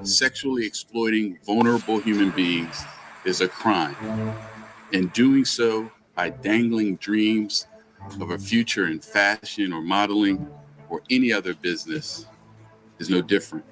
sexually exploiting vulnerable human beings is a crime, and doing so by dangling dreams of a future in fashion or modeling or any other business is no different.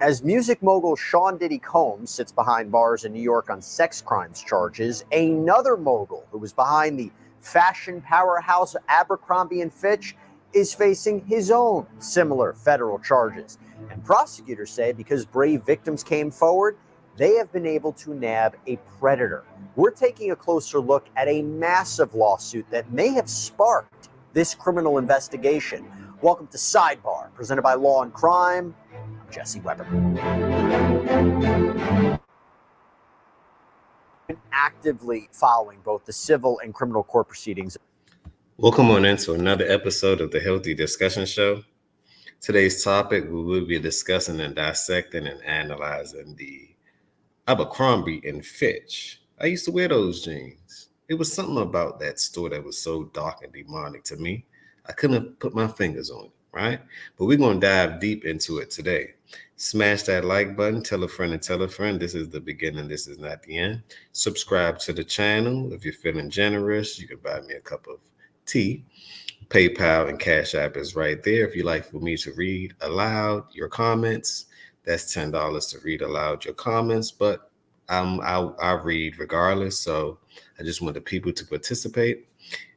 As music mogul Sean Diddy Combs sits behind bars in New York on sex crimes charges, another mogul who was behind the fashion powerhouse Abercrombie & Fitch is facing his own similar federal charges. And prosecutors say because brave victims came forward, they have been able to nab a predator. We're taking a closer look at a massive lawsuit that may have sparked this criminal investigation. Welcome to Sidebar, presented by Law and Crime. I'm Jesse Weber. Actively following both the civil and criminal court proceedings. Welcome on into another episode of the Healthy Discussion Show. Today's topic, we will be discussing and dissecting and analyzing the Abercrombie & Fitch. I used to wear those jeans. It was something about that store that was so dark and demonic to me. I couldn't put my fingers on it, right? But we're going to dive deep into it today. Smash that like button, tell a friend and tell a friend. This is the beginning, this is not the end. Subscribe to the channel. If you're feeling generous, you can buy me a cup of tea. PayPal and Cash App is right there. If you'd like for me to read aloud your comments, that's $10 to read aloud your comments, but I read regardless. So I just want the people to participate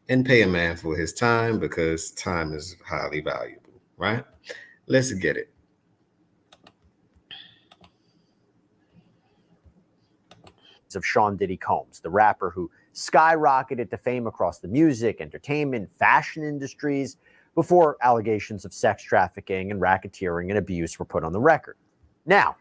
and pay a man for his time because time is highly valuable, right? Let's get it. Of Sean Diddy Combs, the rapper who skyrocketed to fame across the music, entertainment, fashion industries before allegations of sex trafficking and racketeering and abuse were put on the record. Now,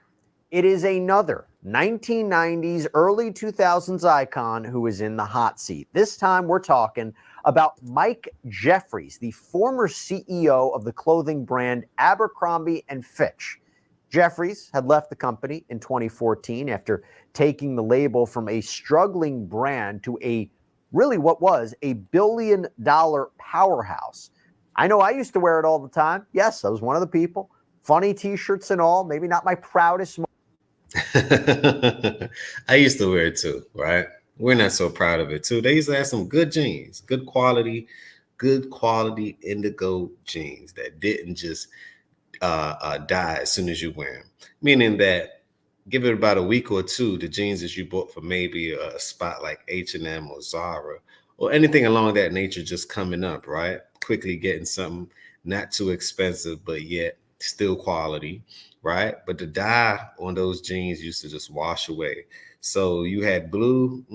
it is another 1990s, early 2000s icon who is in the hot seat. This time we're talking about Mike Jeffries, the former CEO of the clothing brand Abercrombie & Fitch. Jeffries had left the company in 2014 after taking the label from a struggling brand to a really what was a billion-dollar powerhouse. I know I used to wear it all the time. Yes, I was one of the people. Funny t-shirts and all, maybe not my proudest I used to wear it too, right? We're not so proud of it too. They used to have some good jeans, good quality indigo jeans that didn't just die as soon as you wear them. Meaning that give it about a week or two, the jeans that you bought for maybe a spot like H&M or Zara or anything along that nature just coming up, right? Quickly getting something not too expensive, but yet still quality, right? But the dye on those jeans used to just wash away. So you had blue,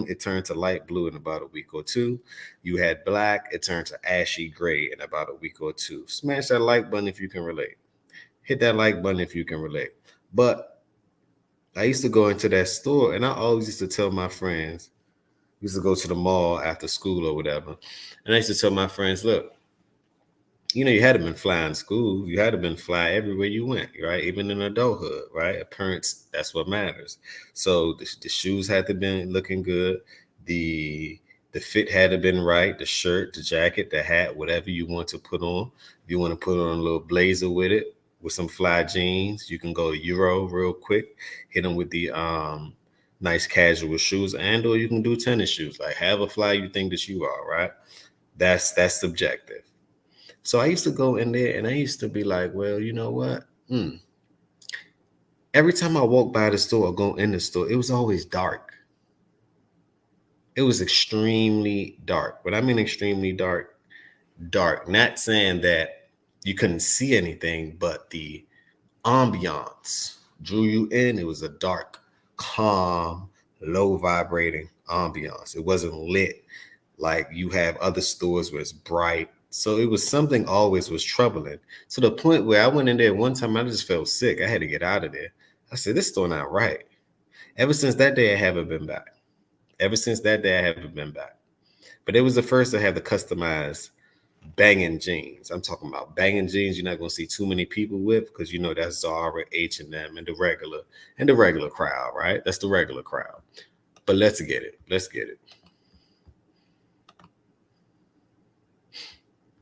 it turned to light blue in about a week or two. You had black, it turned to ashy gray in about a week or two. Smash that like button if you can relate. Hit that like button if you can relate. But I used to go into that store and I always used to tell my friends, used to go to the mall after school or whatever. And I used to tell my friends, look, you know, you had to been fly in school. You had to been fly everywhere you went, right? Even in adulthood, right? Appearance, that's what matters. So the shoes had to been looking good. The fit had to been right. The shirt, the jacket, the hat, whatever you want to put on. If you want to put on a little blazer with it, with some fly jeans, you can go to Euro real quick, hit them with the nice casual shoes, and or you can do tennis shoes. Like have a fly you think that you are, right? That's subjective. So I used to go in there and I used to be like, well, you know what? Every time I walk by the store or go in the store, it was always dark. It was extremely dark. What I mean extremely dark, not saying that you couldn't see anything, but the ambiance drew you in. It was a dark, calm, low vibrating ambiance. It wasn't lit like you have other stores where it's bright. So it was something always was troubling to the point where I went in there one time, I just felt sick. I had to get out of there. I said, this store not right. Ever since that day, I haven't been back. But it was the first to have the customized banging jeans. I'm talking about banging jeans you're not going to see too many people with because you know that's Zara, H&M, and the regular crowd, right? That's the regular crowd. But let's get it.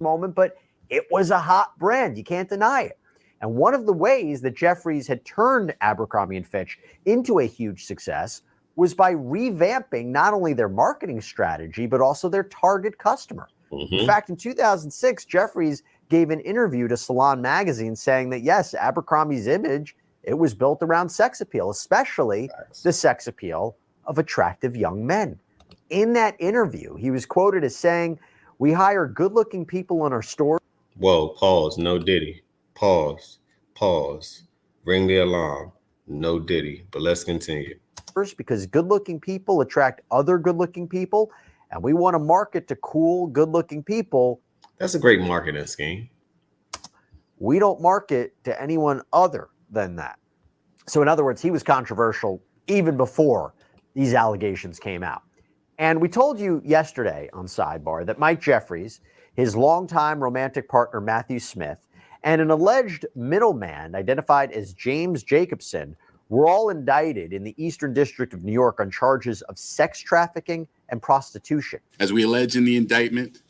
Moment, but it was a hot brand. You can't deny it. And one of the ways that Jeffries had turned Abercrombie and Fitch into a huge success was by revamping not only their marketing strategy, but also their target customer. In fact, in 2006, Jeffries gave an interview to Salon magazine saying that, yes, Abercrombie's image, it was built around sex appeal, especially the sex appeal of attractive young men. In that interview, he was quoted as saying, "We hire good-looking people in our stores." Whoa, pause, no Diddy. Pause. Ring the alarm. No Diddy, but let's continue. Because good-looking people attract other good-looking people, and we want to market to cool, good-looking people. That's a great marketing scheme. We don't market to anyone other than that. So in other words, he was controversial even before these allegations came out. And we told you yesterday on Sidebar that Mike Jeffries, his longtime romantic partner Matthew Smith, and an alleged middleman identified as James Jacobson were all indicted in the Eastern District of New York on charges of sex trafficking and prostitution. As we allege in the indictment,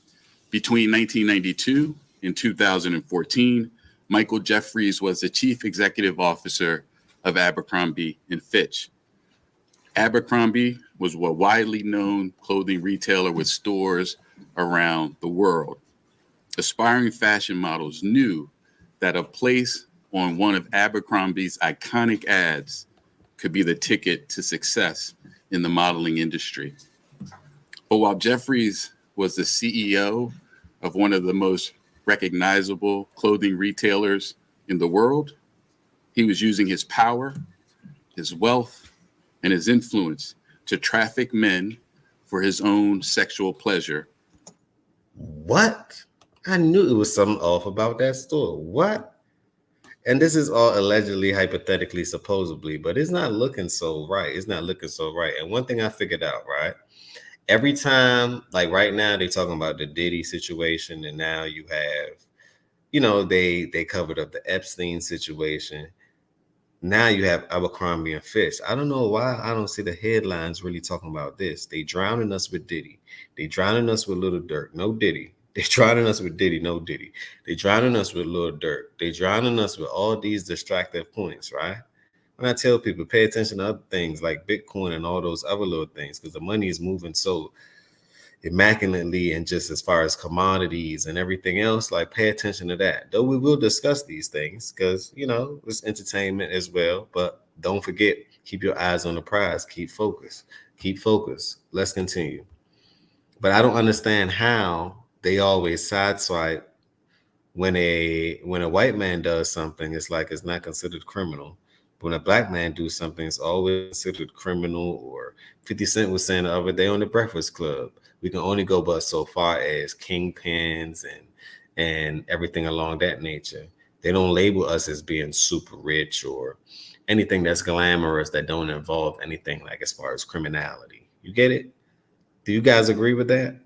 between 1992 and 2014, Michael Jeffries was the chief executive officer of Abercrombie and Fitch. Abercrombie was a widely known clothing retailer with stores around the world. Aspiring fashion models knew that a place on one of Abercrombie's iconic ads could be the ticket to success in the modeling industry. But while Jeffries was the CEO of one of the most recognizable clothing retailers in the world, he was using his power, his wealth, and his influence to traffic men for his own sexual pleasure. What? I knew it was something off about that store. What? And this is all allegedly, hypothetically, supposedly, but it's not looking so right. It's not looking so right. And one thing I figured out, right? Every time, like right now, they're talking about the Diddy situation, and now you have, they covered up the Epstein situation. Now you have Abercrombie and Fitch. I don't know why I don't see the headlines really talking about this. They drowning us with Diddy. They drowning us with Little Dirk. No Diddy. They drowning us with Diddy. No Diddy. They drowning us with Little Dirk. They drowning us with all these distractive points, right? When I tell people, pay attention to other things like Bitcoin and all those other little things, because the money is moving so immaculately, and just as far as commodities and everything else, like pay attention to that. Though we will discuss these things because, it's entertainment as well. But don't forget, keep your eyes on the prize. Keep focus. Let's continue. But I don't understand how they always sideswipe when a white man does something. It's like it's not considered criminal. When a black man do something, it's always considered criminal. Or 50 Cent was saying the other day on the Breakfast Club, we can only go but so far as kingpins and everything along that nature. They don't label us as being super rich or anything that's glamorous that don't involve anything like as far as criminality. You get it? Do you guys agree with that?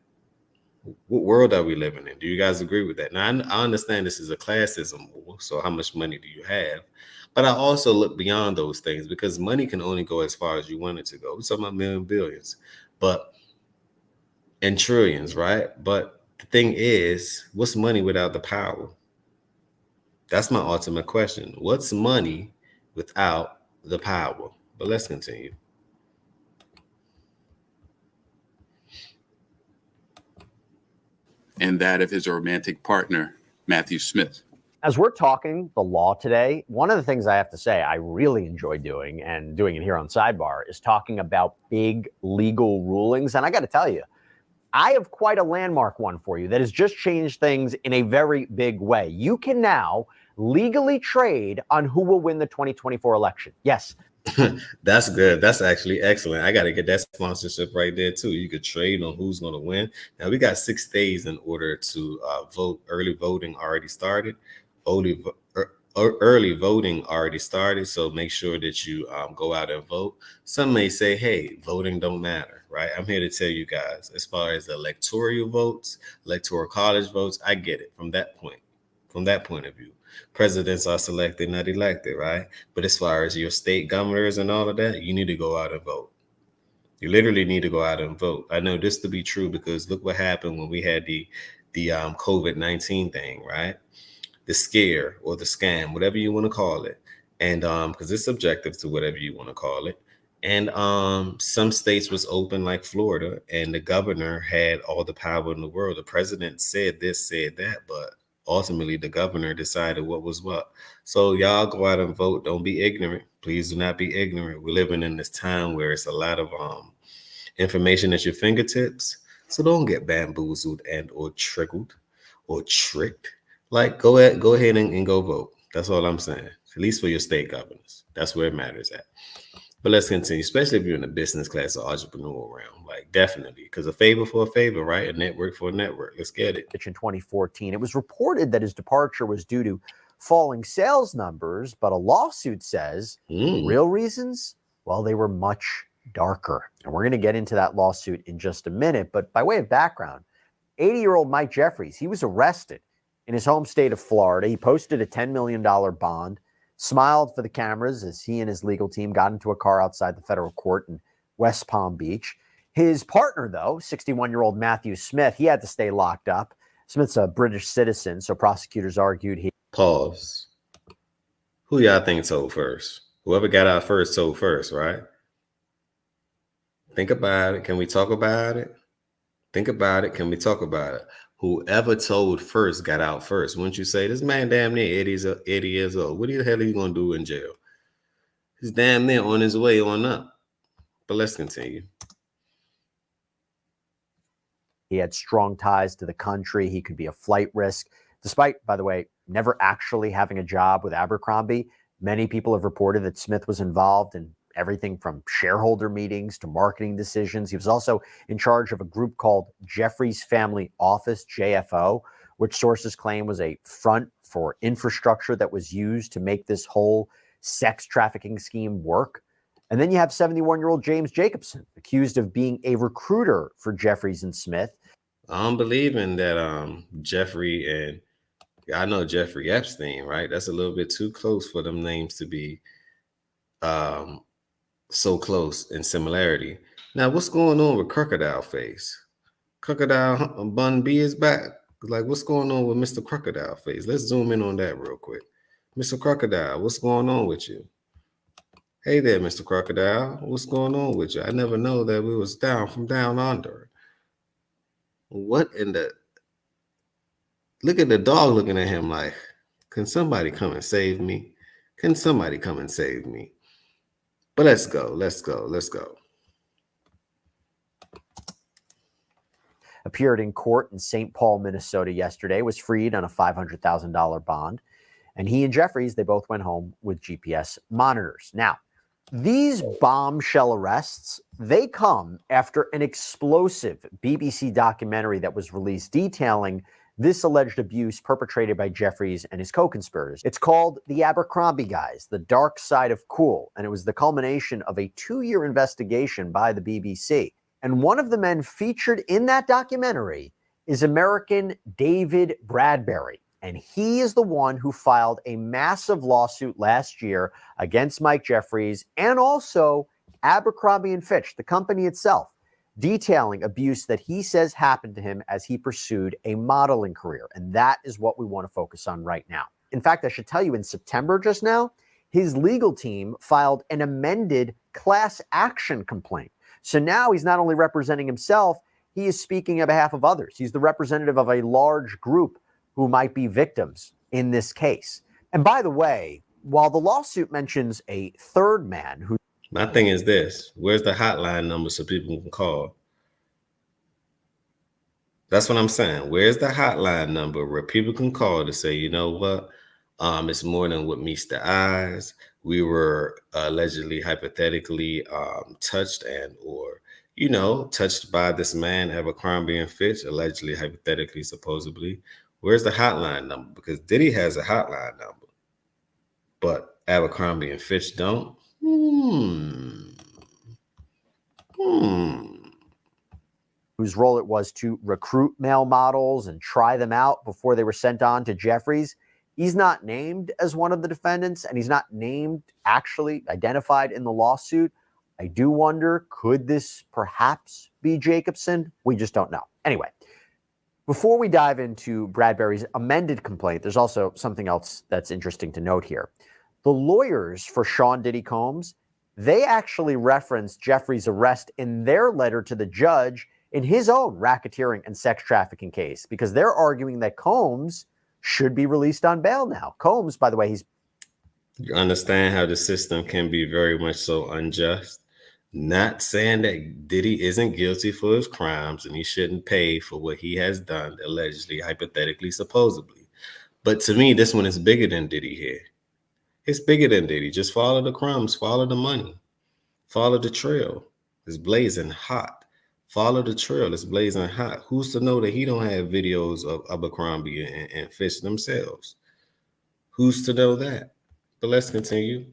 What world are we living in? Do you guys agree with that? Now, I understand this is a classism war, so how much money do you have? But I also look beyond those things, because money can only go as far as you want it to go. We're talking about millions, billions, and trillions, right? But the thing is, what's money without the power? That's my ultimate question. What's money without the power? But let's continue. And that of his romantic partner, Matthew Smith. As we're talking the law today, one of the things I have to say I really enjoy doing, and doing it here on Sidebar, is talking about big legal rulings. And I got to tell you, I have quite a landmark one for you that has just changed things in a very big way. You can now legally trade on who will win the 2024 election. Yes. That's good. That's actually excellent. I got to get that sponsorship right there too. You could trade on who's going to win. Now we got 6 days in order to vote. Early voting already started. Early voting already started. So make sure that you go out and vote. Some may say, hey, voting don't matter, right? I'm here to tell you guys, as far as the electoral votes, electoral college votes, I get it from that point of view. Presidents are selected, not elected, right? But as far as your state governors and all of that, you need to go out and vote. You literally need to go out and vote. I know this to be true because look what happened when we had the COVID-19 thing, right? the scare or the scam, whatever you want to call it. And because it's subjective to whatever you want to call it. And some states was open like Florida, and the governor had all the power in the world. The president said this, said that, but ultimately the governor decided what was what. So y'all go out and vote. Don't be ignorant. Please do not be ignorant. We're living in this time where it's a lot of information at your fingertips. So don't get bamboozled and or trickled or tricked. Like go ahead and go vote. That's all I'm saying. At least for your state governors. That's where it matters at. But let's continue, especially if you're in the business class or entrepreneurial realm. Like definitely, because a favor for a favor, right? A network for a network. Let's get it. In 2014, it was reported that his departure was due to falling sales numbers, but a lawsuit says the real reasons, well, they were much darker. And we're going to get into that lawsuit in just a minute. But by way of background, 80-year-old Mike Jeffries, he was arrested in his home state of Florida. He posted a $10 million bond, smiled for the cameras as he and his legal team got into a car outside the federal court in West Palm Beach. His partner, though, 61-year-old Matthew Smith, he had to stay locked up. Smith's a British citizen, so prosecutors argued he... Pause. Who y'all think told first? Whoever got out first told first, right? Think about it. Can we talk about it? Think about it. Can we talk about it? Whoever told first got out first. Wouldn't you say, this man damn near 80 years old. What the hell are you going to do in jail? He's damn near on his way on up. But let's continue. He had strong ties to the country. He could be a flight risk. Despite, by the way, never actually having a job with Abercrombie, many people have reported that Smith was involved in everything from shareholder meetings to marketing decisions. He was also in charge of a group called Jeffries Family Office, JFO, which sources claim was a front for infrastructure that was used to make this whole sex trafficking scheme work. And then you have 71-year-old James Jacobson, accused of being a recruiter for Jeffries and Smith. I'm believing that Jeffrey and I know Jeffrey Epstein, right? That's a little bit too close for them names to be so close in similarity. Now, what's going on with Crocodile Face? Crocodile Bun B is back. Like, what's going on with Mr. Crocodile Face? Let's zoom in on that real quick. Mr. Crocodile, what's going on with you? Hey there, Mr. Crocodile. What's going on with you? I never know that we was down from down under. What in the... Look at the dog looking at him like, can somebody come and save me? Can somebody come and save me? But let's go. Appeared in court in St. Paul, Minnesota yesterday, was freed on a $500,000 bond. And he and Jeffries, they both went home with GPS monitors. Now, these bombshell arrests, they come after an explosive BBC documentary that was released detailing this alleged abuse perpetrated by Jeffries and his co-conspirators. It's called The Abercrombie Guys, The Dark Side of Cool, and it was the culmination of a 2-year investigation by the BBC. And one of the men featured in that documentary is American David Bradbury. And he is the one who filed a massive lawsuit last year against Mike Jeffries and also Abercrombie & Fitch, the company itself, detailing abuse that he says happened to him as he pursued a modeling career. And that is what we want to focus on right now. In fact, I should tell you, in September just now, his legal team filed an amended class action complaint. So now he's not only representing himself, he is speaking on behalf of others. He's the representative of a large group who might be victims in this case. And by the way, while the lawsuit mentions a third man who... My thing is this, where's the hotline number so people can call? That's what I'm saying. Where's the hotline number where people can call to say, you know what? It's more than what meets the eyes. We were allegedly, hypothetically touched and or, touched by this man, Abercrombie & Fitch, allegedly, hypothetically, supposedly. Where's the hotline number? Because Diddy has a hotline number, but Abercrombie & Fitch don't. Whose role it was to recruit male models and try them out before they were sent on to Jeffries. He's not named as one of the defendants, and he's not named, actually identified in the lawsuit. I do wonder, could this perhaps be Jacobson? We just don't know. Anyway, Before we dive into Bradbury's amended complaint, there's also something else that's interesting to note here. The lawyers for Sean Diddy Combs, they actually referenced Jeffries' arrest in their letter to the judge in his own racketeering and sex trafficking case, because they're arguing that Combs should be released on bail now. Combs, by the way, You understand how the system can be very much so unjust. Not saying that Diddy isn't guilty for his crimes and he shouldn't pay for what he has done, allegedly, hypothetically, supposedly. But to me, this one is bigger than Diddy here. It's bigger than Diddy. Just follow the crumbs, follow the money, follow the trail. It's blazing hot. Follow the trail. It's blazing hot. Who's to know that he don't have videos of Abercrombie and Fish themselves? Who's to know that? But let's continue.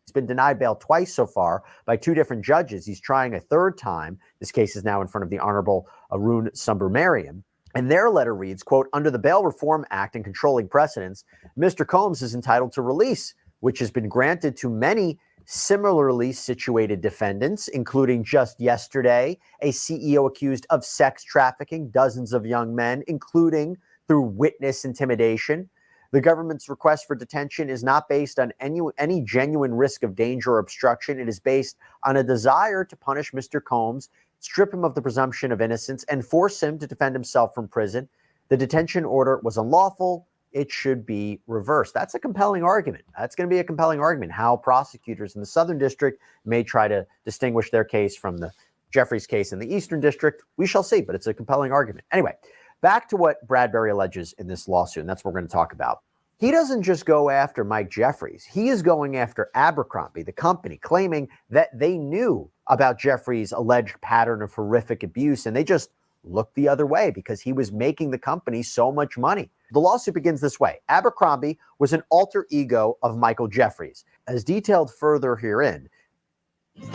He's been denied bail twice so far by two different judges. He's trying a third time. This case is now in front of the Honorable Arun Subramanian. And their letter reads, quote, under the Bail Reform Act and controlling precedents, Mr. Combs is entitled to release, which has been granted to many similarly situated defendants, including just yesterday, a CEO accused of sex trafficking dozens of young men, including through witness intimidation. The government's request for detention is not based on any genuine risk of danger or obstruction. It is based on a desire to punish Mr. Combs, strip him of the presumption of innocence, and force him to defend himself from prison. The detention order was unlawful. It should be reversed. That's a compelling argument. That's going to be a compelling argument. How prosecutors in the Southern District may try to distinguish their case from the Jeffries case in the Eastern District. We shall see, but it's a compelling argument. Anyway, back to what Bradbury alleges in this lawsuit, and that's what we're going to talk about. He doesn't just go after Mike Jeffries. He is going after Abercrombie, the company, claiming that they knew about Jeffries' alleged pattern of horrific abuse, and they just looked the other way because he was making the company so much money. The lawsuit begins this way. Abercrombie was an alter ego of Michael Jeffries. As detailed further herein.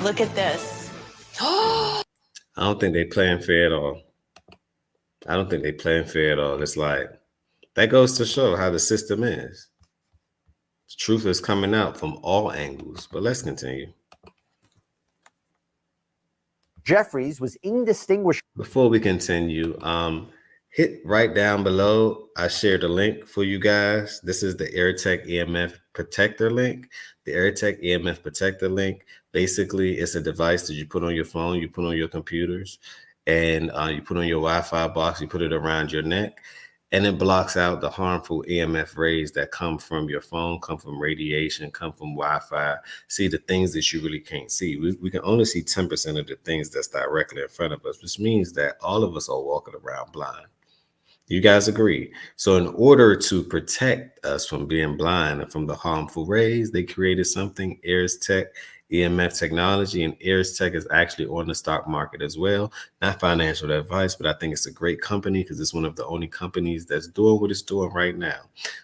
Look at this. I don't think they playing fair at all. I don't think they playing fair at all. It's like, that goes to show how the system is. The truth is coming out from all angles, but let's continue. Jeffries was indistinguishable. Before we continue, hit right down below. I shared a link for you guys. This is the AirTech EMF Protector link. The AirTech EMF Protector link, basically, it's a device that you put on your phone, you put on your computers, and you put on your Wi-Fi box, you put it around your neck. And it blocks out the harmful EMF rays that come from your phone, come from radiation, come from Wi-Fi. See the things that you really can't see. We can only see 10% of the things that's directly in front of us, which means that all of us are walking around blind. You guys agree? So in order to protect us from being blind and from the harmful rays, they created something, AirTech EMF technology, and AirTech is actually on the stock market as well. Not financial advice, but I think it's a great company because it's one of the only companies that's doing what it's doing right now.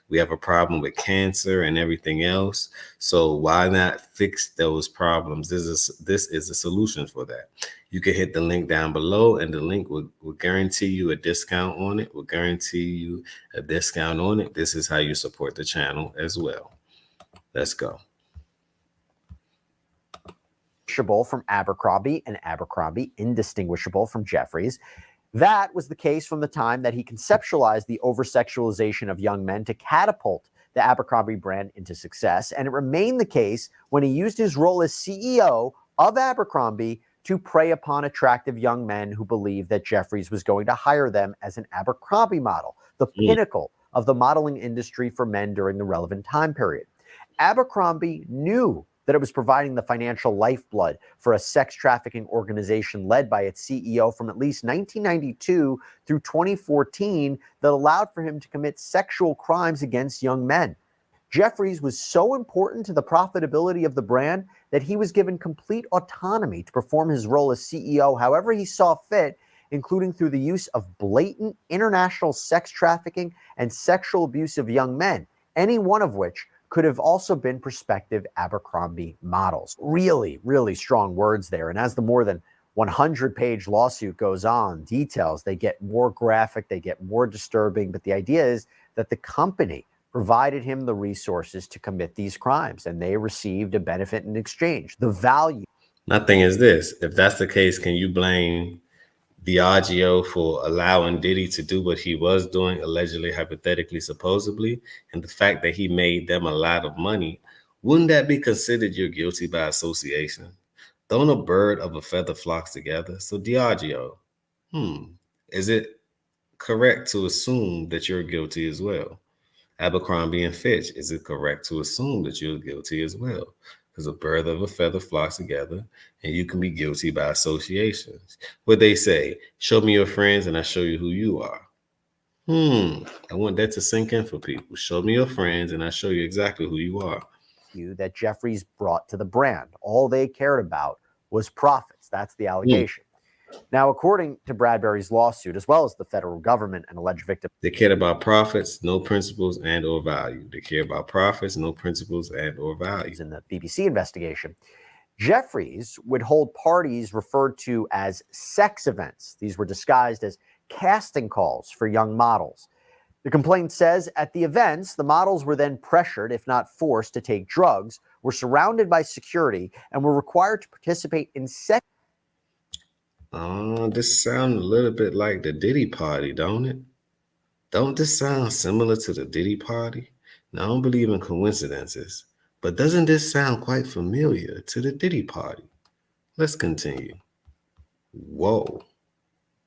We have a problem with cancer and everything else. So why not fix those problems? This is a solution for that. You can hit the link down below and the link will guarantee you a discount on it. Will guarantee you a discount on it. This is how you support the channel as well. Let's go. From Abercrombie and Abercrombie indistinguishable from Jeffries. That was the case from the time that he conceptualized the over-sexualization of young men to catapult the Abercrombie brand into success. And it remained the case when he used his role as CEO of Abercrombie to prey upon attractive young men who believed that Jeffries was going to hire them as an Abercrombie model, the pinnacle of the modeling industry for men during the relevant time period. Abercrombie knew that it was providing the financial lifeblood for a sex trafficking organization led by its CEO from at least 1992 through 2014 that allowed for him to commit sexual crimes against young men. Jeffries was so important to the profitability of the brand that he was given complete autonomy to perform his role as CEO however he saw fit, including through the use of blatant international sex trafficking and sexual abuse of young men, any one of which could have also been prospective Abercrombie models. Really, really strong words there. And as the more than 100-page lawsuit goes on, details, they get more graphic, they get more disturbing. But the idea is that the company provided him the resources to commit these crimes, and they received a benefit in exchange. The value. My thing is this: if that's the case, can you blame Diageo for allowing Diddy to do what he was doing, allegedly, hypothetically, supposedly, and the fact that he made them a lot of money, wouldn't that be considered you're guilty by association? Don't a bird of a feather flocks together? So Diageo, is it correct to assume that you're guilty as well? Abercrombie and Fitch, is it correct to assume that you're guilty as well? Because a bird of a feather flocks together, and you can be guilty by associations. What they say, show me your friends and I show you who you are. I want that to sink in for people. Show me your friends and I show you exactly who you are. That Jeffries brought to the brand. All they cared about was profits. That's the allegation. Now, according to Bradbury's lawsuit, as well as the federal government and alleged victims, they cared about profits, no principles and or value. They care about profits, no principles and or value. In the BBC investigation, Jeffries would hold parties referred to as sex events. These were disguised as casting calls for young models. The complaint says at the events, the models were then pressured, if not forced, to take drugs, were surrounded by security, and were required to participate in sex. This sounds a little bit like the Diddy party, don't it? Don't this sound similar to the Diddy party? Now, I don't believe in coincidences, but doesn't this sound quite familiar to the Diddy party? Let's continue. Whoa.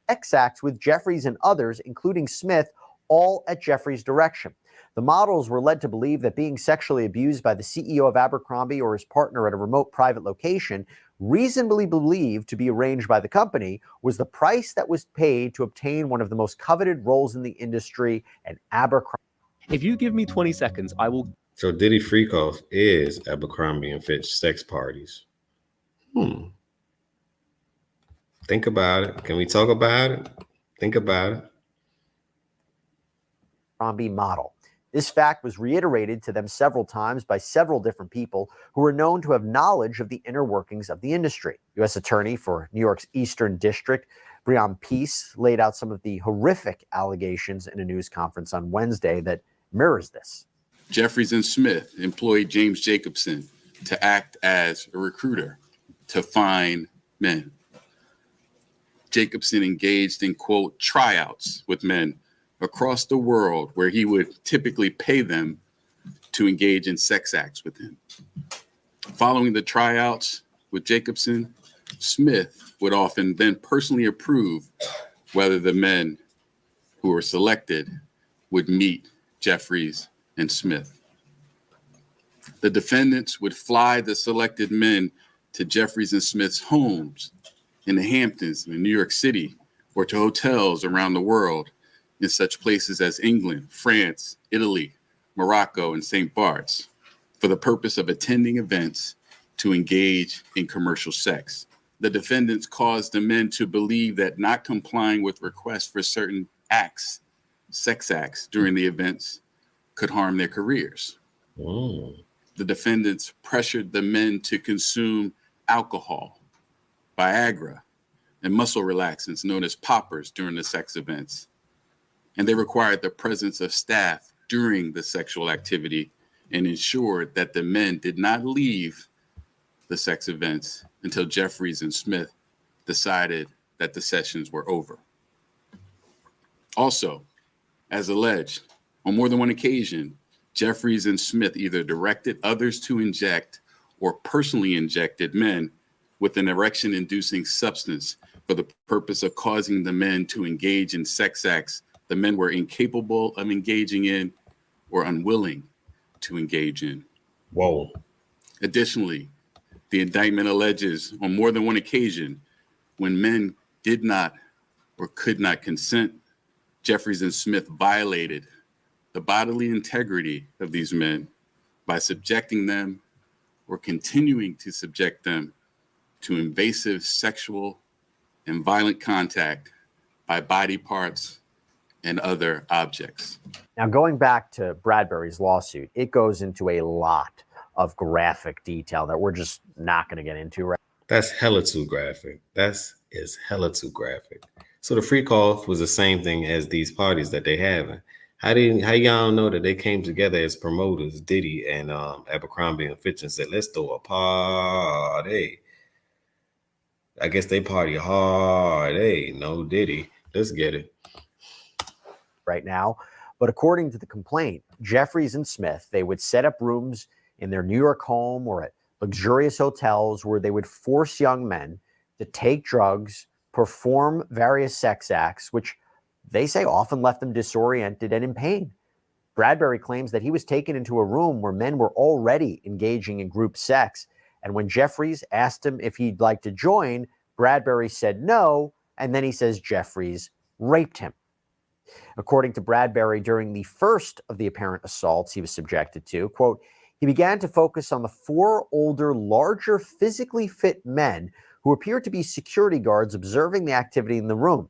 Sex acts with Jeffries and others, including Smith, all at Jeffries' direction. The models were led to believe that being sexually abused by the CEO of Abercrombie or his partner at a remote private location, reasonably believed to be arranged by the company, was the price that was paid to obtain one of the most coveted roles in the industry, and Abercrombie. If you give me 20 seconds, I will. So Diddy Freakoff is Abercrombie and Fitch sex parties. Think about it. Can we talk about it? Think about it. Abercrombie model. This fact was reiterated to them several times by several different people who were known to have knowledge of the inner workings of the industry. U.S. Attorney for New York's Eastern District, Breon Peace, laid out some of the horrific allegations in a news conference on Wednesday that mirrors this. Jeffries and Smith employed James Jacobson to act as a recruiter to find men. Jacobson engaged in, quote, tryouts with men across the world where he would typically pay them to engage in sex acts with him. Following the tryouts with Jacobson, Smith would often then personally approve whether the men who were selected would meet Jeffries and Smith. The defendants would fly the selected men to Jeffries and Smith's homes in the Hamptons in New York City or to hotels around the world in such places as England, France, Italy, Morocco, and St. Bart's for the purpose of attending events to engage in commercial sex. The defendants caused the men to believe that not complying with requests for certain acts, sex acts during the events, could harm their careers. The defendants pressured the men to consume alcohol, Viagra, and muscle relaxants known as poppers during the sex events. And they required the presence of staff during the sexual activity and ensured that the men did not leave the sex events until Jeffries and Smith decided that the sessions were over. Also, as alleged, on more than one occasion, Jeffries and Smith either directed others to inject or personally injected men with an erection-inducing substance for the purpose of causing the men to engage in sex acts the men were incapable of engaging in or unwilling to engage in. Whoa. Additionally, the indictment alleges on more than one occasion when men did not or could not consent, Jeffries and Smith violated the bodily integrity of these men by subjecting them or continuing to subject them to invasive sexual and violent contact by body parts and other objects. Now, going back to Bradbury's lawsuit, it goes into a lot of graphic detail that we're just not going to get into right now. That's hella too graphic. That is hella too graphic. So the freak off was the same thing as these parties that they having. How y'all know that they came together as promoters, Diddy and Abercrombie and Fitch, and said, let's throw a party? I guess they party hard. Hey, no Diddy. Let's get it. Right now. But according to the complaint, Jeffries and Smith, they would set up rooms in their New York home or at luxurious hotels where they would force young men to take drugs, perform various sex acts, which they say often left them disoriented and in pain. Bradbury claims that he was taken into a room where men were already engaging in group sex. And when Jeffries asked him if he'd like to join, Bradbury said no. And then he says Jeffries raped him. According to Bradbury, during the first of the apparent assaults he was subjected to, quote, he began to focus on the 4 older, larger, physically fit men who appeared to be security guards observing the activity in the room.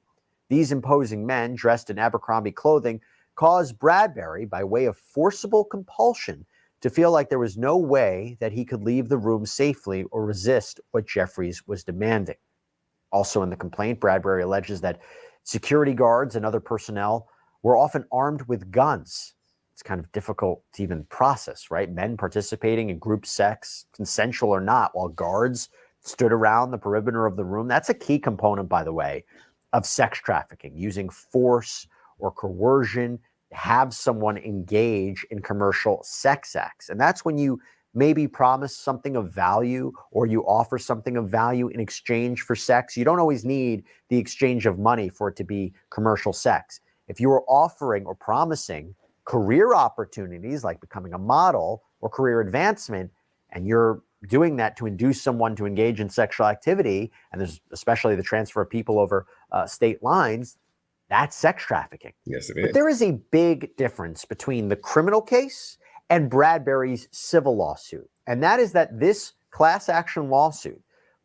These imposing men, dressed in Abercrombie clothing, caused Bradbury, by way of forcible compulsion, to feel like there was no way that he could leave the room safely or resist what Jeffries was demanding. Also in the complaint, Bradbury alleges that security guards and other personnel were often armed with guns. It's kind of difficult to even process, right? Men participating in group sex, consensual or not, while guards stood around the perimeter of the room. That's a key component, by the way, of sex trafficking, using force or coercion to have someone engage in commercial sex acts. And that's when you maybe promise something of value or you offer something of value in exchange for sex. You don't always need the exchange of money for it to be commercial sex. If you are offering or promising career opportunities like becoming a model or career advancement, and you're doing that to induce someone to engage in sexual activity, and there's especially the transfer of people over state lines, that's sex trafficking. Yes, it But is. there is a big difference between the criminal case and Bradbury's civil lawsuit. And that is that this class action lawsuit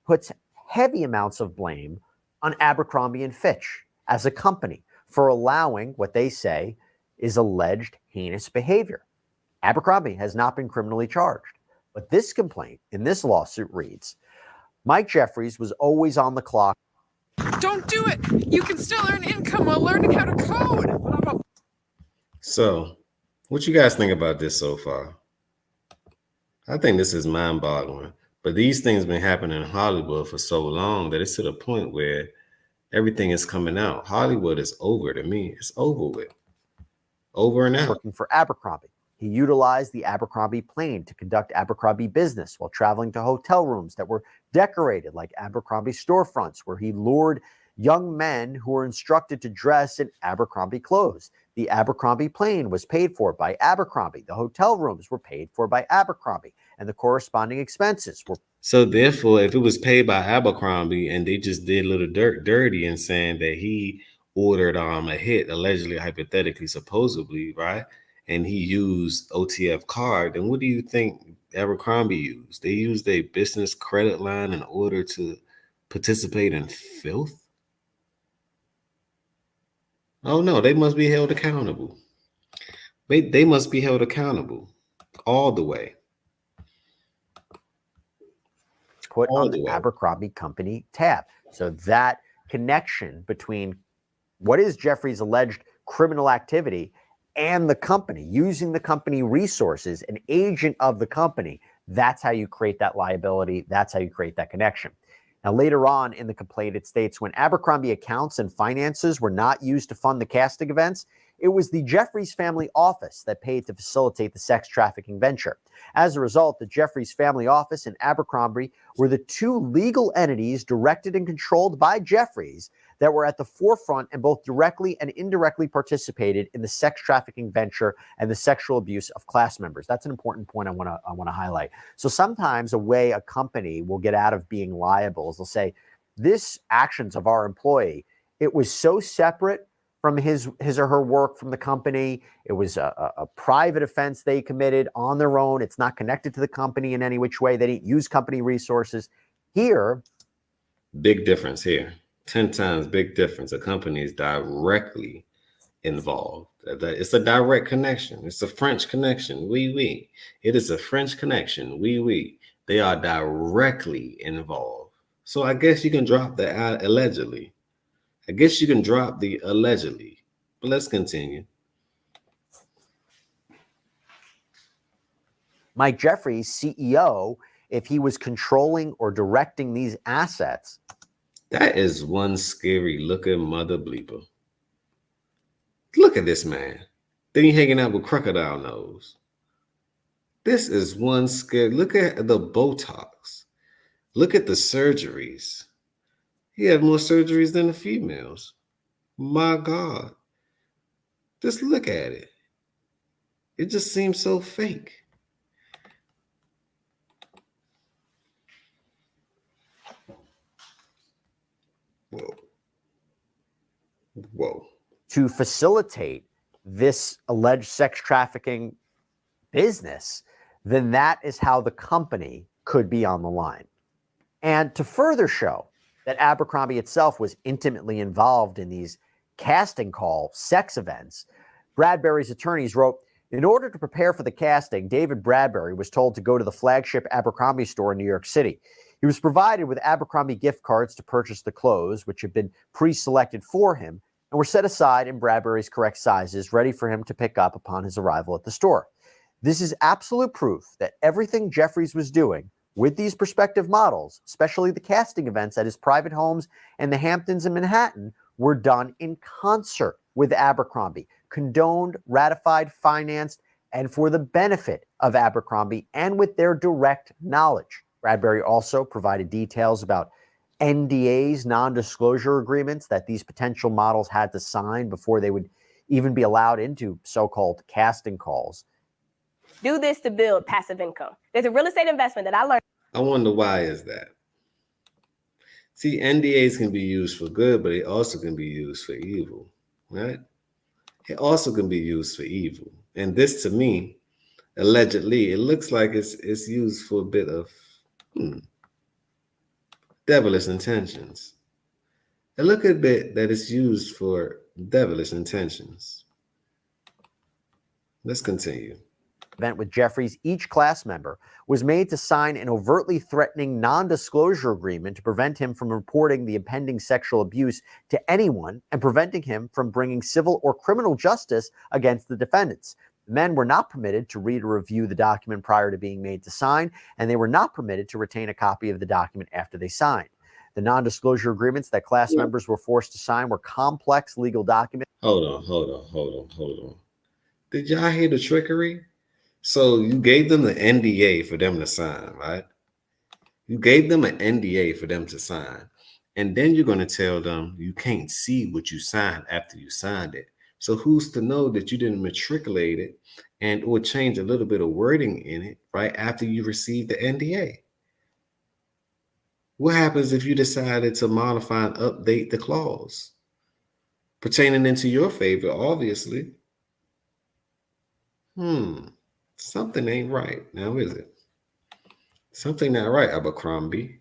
puts heavy amounts of blame on Abercrombie and Fitch as a company for allowing what they say is alleged heinous behavior. Abercrombie has not been criminally charged. But this complaint in this lawsuit reads, Mike Jeffries was always on the clock. Don't do it. You can still earn income while learning how to code. So, what you guys think about this so far? I think this is mind-boggling. But these things been happening in Hollywood for so long that it's to the point where everything is coming out. Hollywood is over to me. It's over with. Over and out. Working for Abercrombie. He utilized the Abercrombie plane to conduct Abercrombie business while traveling to hotel rooms that were decorated like Abercrombie storefronts, where he lured young men who were instructed to dress in Abercrombie clothes. The Abercrombie plane was paid for by Abercrombie. The hotel rooms were paid for by Abercrombie, and the corresponding expenses were. So therefore, if it was paid by Abercrombie and they just did a little dirty and saying that he ordered a hit, allegedly, hypothetically, supposedly, right? And he used OTF card, then what do you think Abercrombie used? They used a business credit line in order to participate in filth? Oh no, they must be held accountable. They must be held accountable all the way. Put on the Abercrombie Company tab. So that connection between what is Jeffrey's alleged criminal activity and the company, using the company resources, an agent of the company, that's how you create that liability. That's how you create that connection. Now, later on in the complaint, it states when Abercrombie accounts and finances were not used to fund the casting events, it was the Jeffries family office that paid to facilitate the sex trafficking venture. As a result, the Jeffries family office and Abercrombie were the two legal entities directed and controlled by Jeffries that were at the forefront and both directly and indirectly participated in the sex trafficking venture and the sexual abuse of class members. That's an important point I want to highlight. So sometimes a way a company will get out of being liable is they'll say, this actions of our employee, it was so separate from his or her work from the company. It was a private offense they committed on their own. It's not connected to the company in any which way. They didn't use company resources. Here, big difference here. 10 times big difference. A company is directly involved. It's a direct connection. It's a French connection. Oui. It is a French connection. Oui. They are directly involved. So I guess you can drop the allegedly. I guess you can drop the allegedly. But let's continue. Mike Jeffries, CEO, if he was controlling or directing these assets, That is one scary looking mother bleeper. Look at this man. Then he hanging out with crocodile nose. This is one scary. Look at the Botox. Look at the surgeries. He had more surgeries than the females. My God. Just look at it. It just seems so fake. Whoa. Whoa. To facilitate this alleged sex trafficking business, then that is how the company could be on the line. And to further show that Abercrombie itself was intimately involved in these casting call sex events, Bradbury's attorneys wrote, in order to prepare for the casting, David Bradbury was told to go to the flagship Abercrombie store in New York City. He was provided with Abercrombie gift cards to purchase the clothes, which had been pre-selected for him and were set aside in Bradbury's correct sizes, ready for him to pick up upon his arrival at the store. This is absolute proof that everything Jeffries was doing with these prospective models, especially the casting events at his private homes and the Hamptons in Manhattan, were done in concert with Abercrombie, condoned, ratified, financed, and for the benefit of Abercrombie and with their direct knowledge. Bradbury also provided details about NDAs, non-disclosure agreements, that these potential models had to sign before they would even be allowed into so-called casting calls. Do this to build passive income. There's a real estate investment that I learned. I wonder why is that? See, NDAs can be used for good, but it also can be used for evil, right? It also can be used for evil. And this, to me, allegedly, it looks like it's used for a bit of devilish intentions. It look a bit that it's used for devilish intentions. Let's continue. Event with Jeffries, each class member was made to sign an overtly threatening non-disclosure agreement to prevent him from reporting the impending sexual abuse to anyone and preventing him from bringing civil or criminal justice against the defendants. The men were not permitted to read or review the document prior to being made to sign, and they were not permitted to retain a copy of the document after they signed. The non-disclosure agreements that class members were forced to sign were complex legal documents. Hold on. Did y'all hear the trickery? So you gave them the NDA for them to sign, right? You gave them an NDA for them to sign. And then you're going to tell them you can't see what you signed after you signed it. So who's to know that you didn't matriculate it and or change a little bit of wording in it right after you received the NDA? What happens if you decided to modify and update the clause pertaining into your favor, obviously? Something ain't right. Now, is it? Something not right, Abercrombie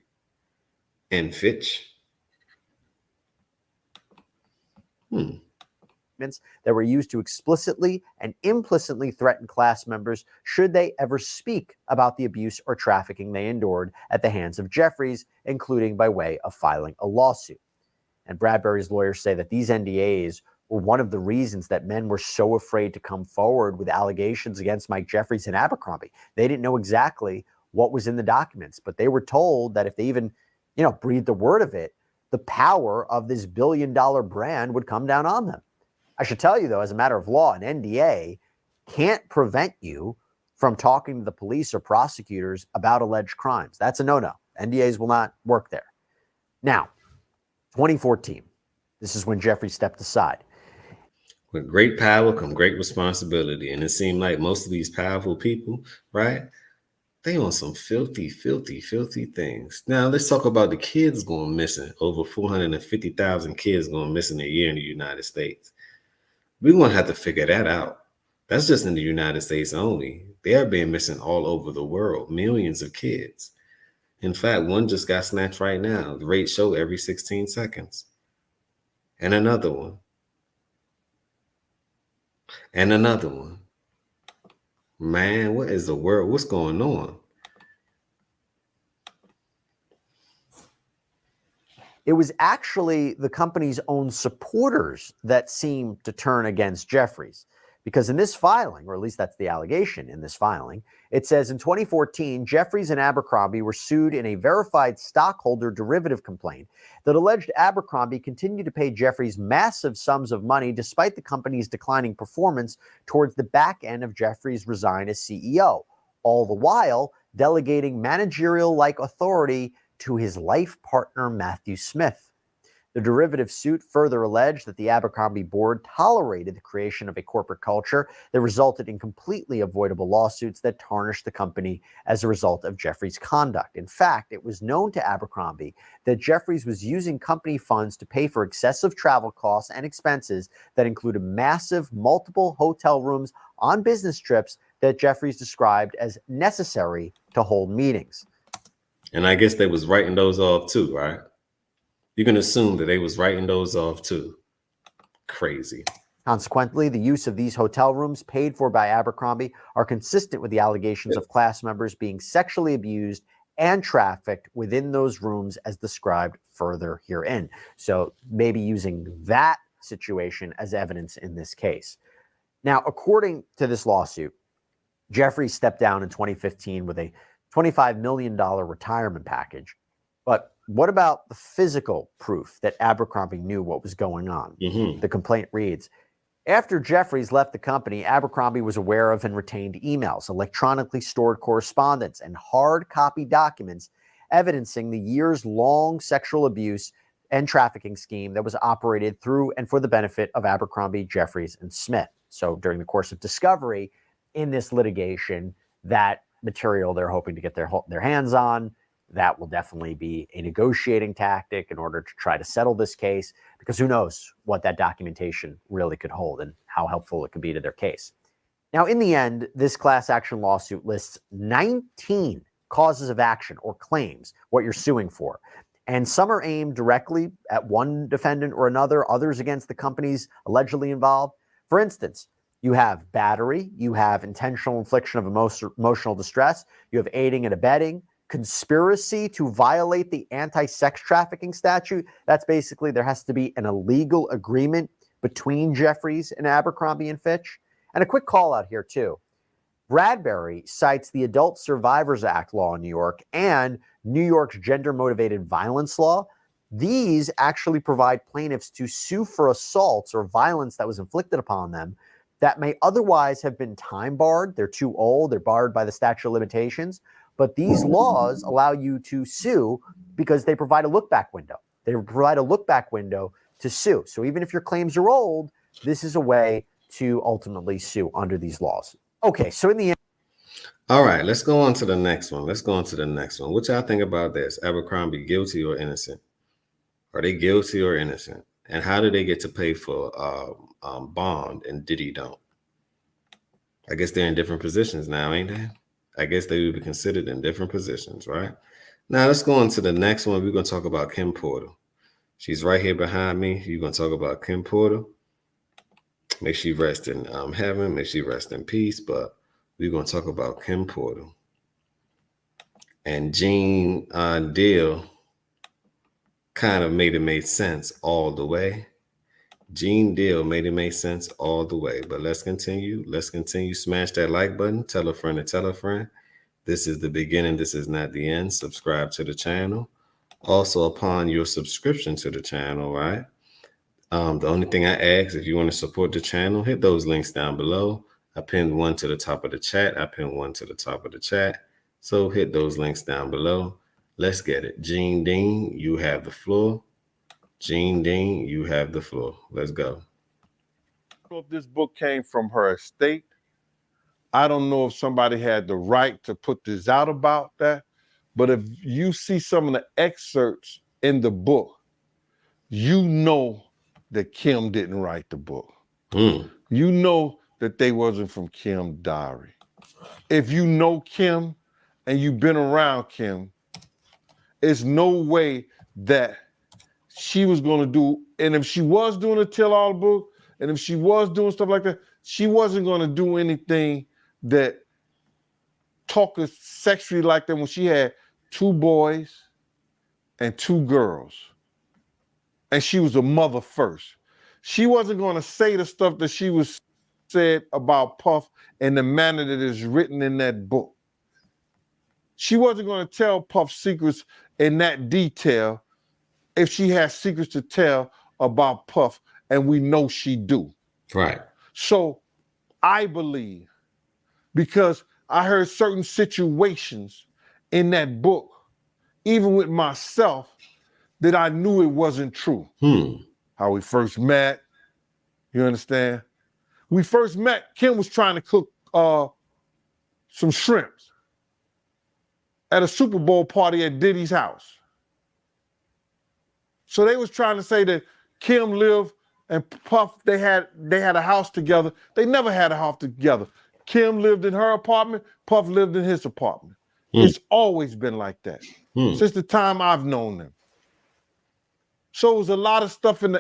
and Fitch. That were used to explicitly and implicitly threaten class members should they ever speak about the abuse or trafficking they endured at the hands of Jeffries, including by way of filing a lawsuit. And Bradbury's lawyers say that these NDAs were one of the reasons that men were so afraid to come forward with allegations against Mike Jeffries and Abercrombie. They didn't know exactly what was in the documents, but they were told that if they even, breathed a word of it, the power of this billion-dollar brand would come down on them. I should tell you, though, as a matter of law, an NDA can't prevent you from talking to the police or prosecutors about alleged crimes. That's a no-no. NDAs will not work there. Now, 2014, this is when Jeffries stepped aside. With great power come great responsibility. And it seemed like most of these powerful people, right? They on some filthy things. Now, let's talk about the kids going missing. Over 450,000 kids going missing a year in the United States. We're going to have to figure that out. That's just in the United States only. They are being missing all over the world. Millions of kids. In fact, one just got snatched right now. The rate show every 16 seconds. And another one. And another one. Man, what is the world? What's going on? It was actually the company's own supporters that seemed to turn against Jeffries, Because in this filing, or at least that's the allegation in this filing, it says in 2014, Jeffries and Abercrombie were sued in a verified stockholder derivative complaint that alleged Abercrombie continued to pay Jeffries massive sums of money despite the company's declining performance towards the back end of Jeffries' resign as CEO, all the while delegating managerial-like authority to his life partner, Matthew Smith. The derivative suit further alleged that the Abercrombie board tolerated the creation of a corporate culture that resulted in completely avoidable lawsuits that tarnished the company as a result of Jeffries' conduct. In fact, it was known to Abercrombie that Jeffries was using company funds to pay for excessive travel costs and expenses that included massive multiple hotel rooms on business trips that Jeffries described as necessary to hold meetings. And I guess they was writing those off too, right? You can assume that they was writing those off too. Crazy. Consequently, the use of these hotel rooms paid for by Abercrombie are consistent with the allegations of class members being sexually abused and trafficked within those rooms as described further herein. So maybe using that situation as evidence in this case. Now, according to this lawsuit, Jeffries stepped down in 2015 with a $25 million retirement package. But what about the physical proof that Abercrombie knew what was going on? The complaint reads, after Jeffries left the company, Abercrombie was aware of and retained emails, electronically stored correspondence, and hard copy documents evidencing the years-long sexual abuse and trafficking scheme that was operated through and for the benefit of Abercrombie, Jeffries, and Smith. So during the course of discovery in this litigation, that material they're hoping to get their hands on, that will definitely be a negotiating tactic in order to try to settle this case, because who knows what that documentation really could hold and how helpful it could be to their case. Now, in the end, this class action lawsuit lists 19 causes of action or claims, what you're suing for. And some are aimed directly at one defendant or another, others against the companies allegedly involved. For instance, you have battery, you have intentional infliction of emotional distress, you have aiding and abetting, conspiracy to violate the anti-sex trafficking statute. That's basically there has to be an illegal agreement between Jeffries and Abercrombie and Fitch. And a quick call out here too. Bradbury cites the Adult Survivors Act law in New York and New York's gender motivated violence law. These actually provide plaintiffs to sue for assaults or violence that was inflicted upon them that may otherwise have been time barred. They're too old, they're barred by the statute of limitations. But these laws allow you to sue because they provide a look-back window. They provide a look-back window to sue. So even if your claims are old, this is a way to ultimately sue under these laws. Okay, so in the end. All right, let's go on to the next one. What y'all think about this? Abercrombie guilty or innocent? Are they guilty or innocent? And how do they get to pay for bond and Diddy don't? I guess they're in different positions now, ain't they? I guess they would be considered in different positions, right? Now, let's go on to the next one. We're going to talk about Kim Porter. She's right here behind me. You're going to talk about Kim Porter. May she rest in heaven. May she rest in peace. But we're going to talk about Kim Porter. And Gene Deal kind of made sense all the way. Gene Deal made it make sense all the way. But let's continue. Smash that like button. Tell a friend to tell a friend. This is the beginning. This is not the end. Subscribe to the channel. Also, upon your subscription to the channel, right? The only thing I ask, if you want to support the channel, hit those links down below. I pinned one to the top of the chat. So hit those links down below. Let's get it. Gene Dean, you have the floor. Let's go. I don't know if this book came from her estate. I don't know if somebody had the right to put this out about that. But if you see some of the excerpts in the book, you know that Kim didn't write the book. You know that they wasn't from Kim's diary. If you know Kim and you've been around Kim, there's no way that she was going to do, and if she was doing a tell-all book, and if she was doing stuff like that, she wasn't going to do anything that talked sexually like that when she had 2 boys and 2 girls. And she was a mother first. She wasn't going to say the stuff that she was said about Puff and the manner that is written in that book. She wasn't going to tell Puff secrets in that detail if she has secrets to tell about Puff, and we know she do. Right. So I believe, because I heard certain situations in that book, even with myself, that I knew it wasn't true. How we first met, you understand? We first met, Kim was trying to cook some shrimps at a Super Bowl party at Diddy's house. So they was trying to say that Kim lived and Puff, they had a house together. They never had a house together. Kim lived in her apartment, Puff lived in his apartment. It's always been like that since the time I've known them. So it was a lot of stuff in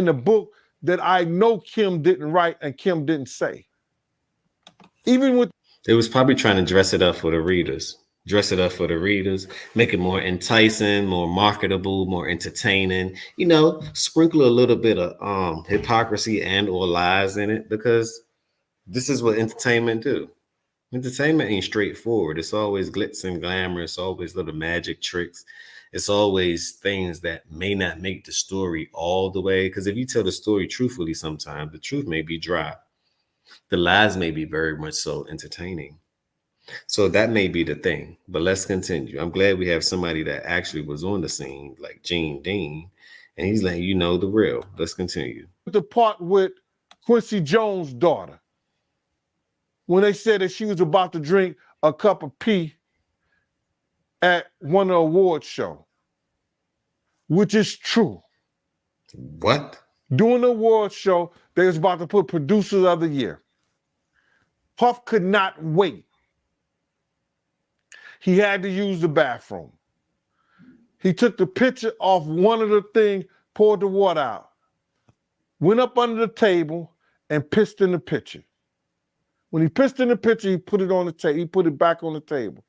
the book that I know Kim didn't write and Kim didn't say. Even with They was probably trying to dress it up for the readers. Make it more enticing, more marketable, more entertaining, sprinkle a little bit of hypocrisy and or lies in it, because this is what entertainment do. Entertainment ain't straightforward. It's always glitz and glamour. It's always little magic tricks. It's always things that may not make the story all the way. Because if you tell the story truthfully, sometimes the truth may be dry. The lies may be very much so entertaining. So that may be the thing. But let's continue. I'm glad we have somebody that actually was on the scene, like Gene Dean, and he's letting you know the real. Let's continue. the part with Quincy Jones' daughter, when they said that she was about to drink a cup of pee at one of the awards show, which is true. What? During the awards show, they was about to put Producer of the Year. Puff could not wait. He had to use the bathroom. He took the picture off one of the things, poured the water out, went up under the table and pissed in the pitcher. When he pissed in the pitcher, he put it on the table. He put it back on the table.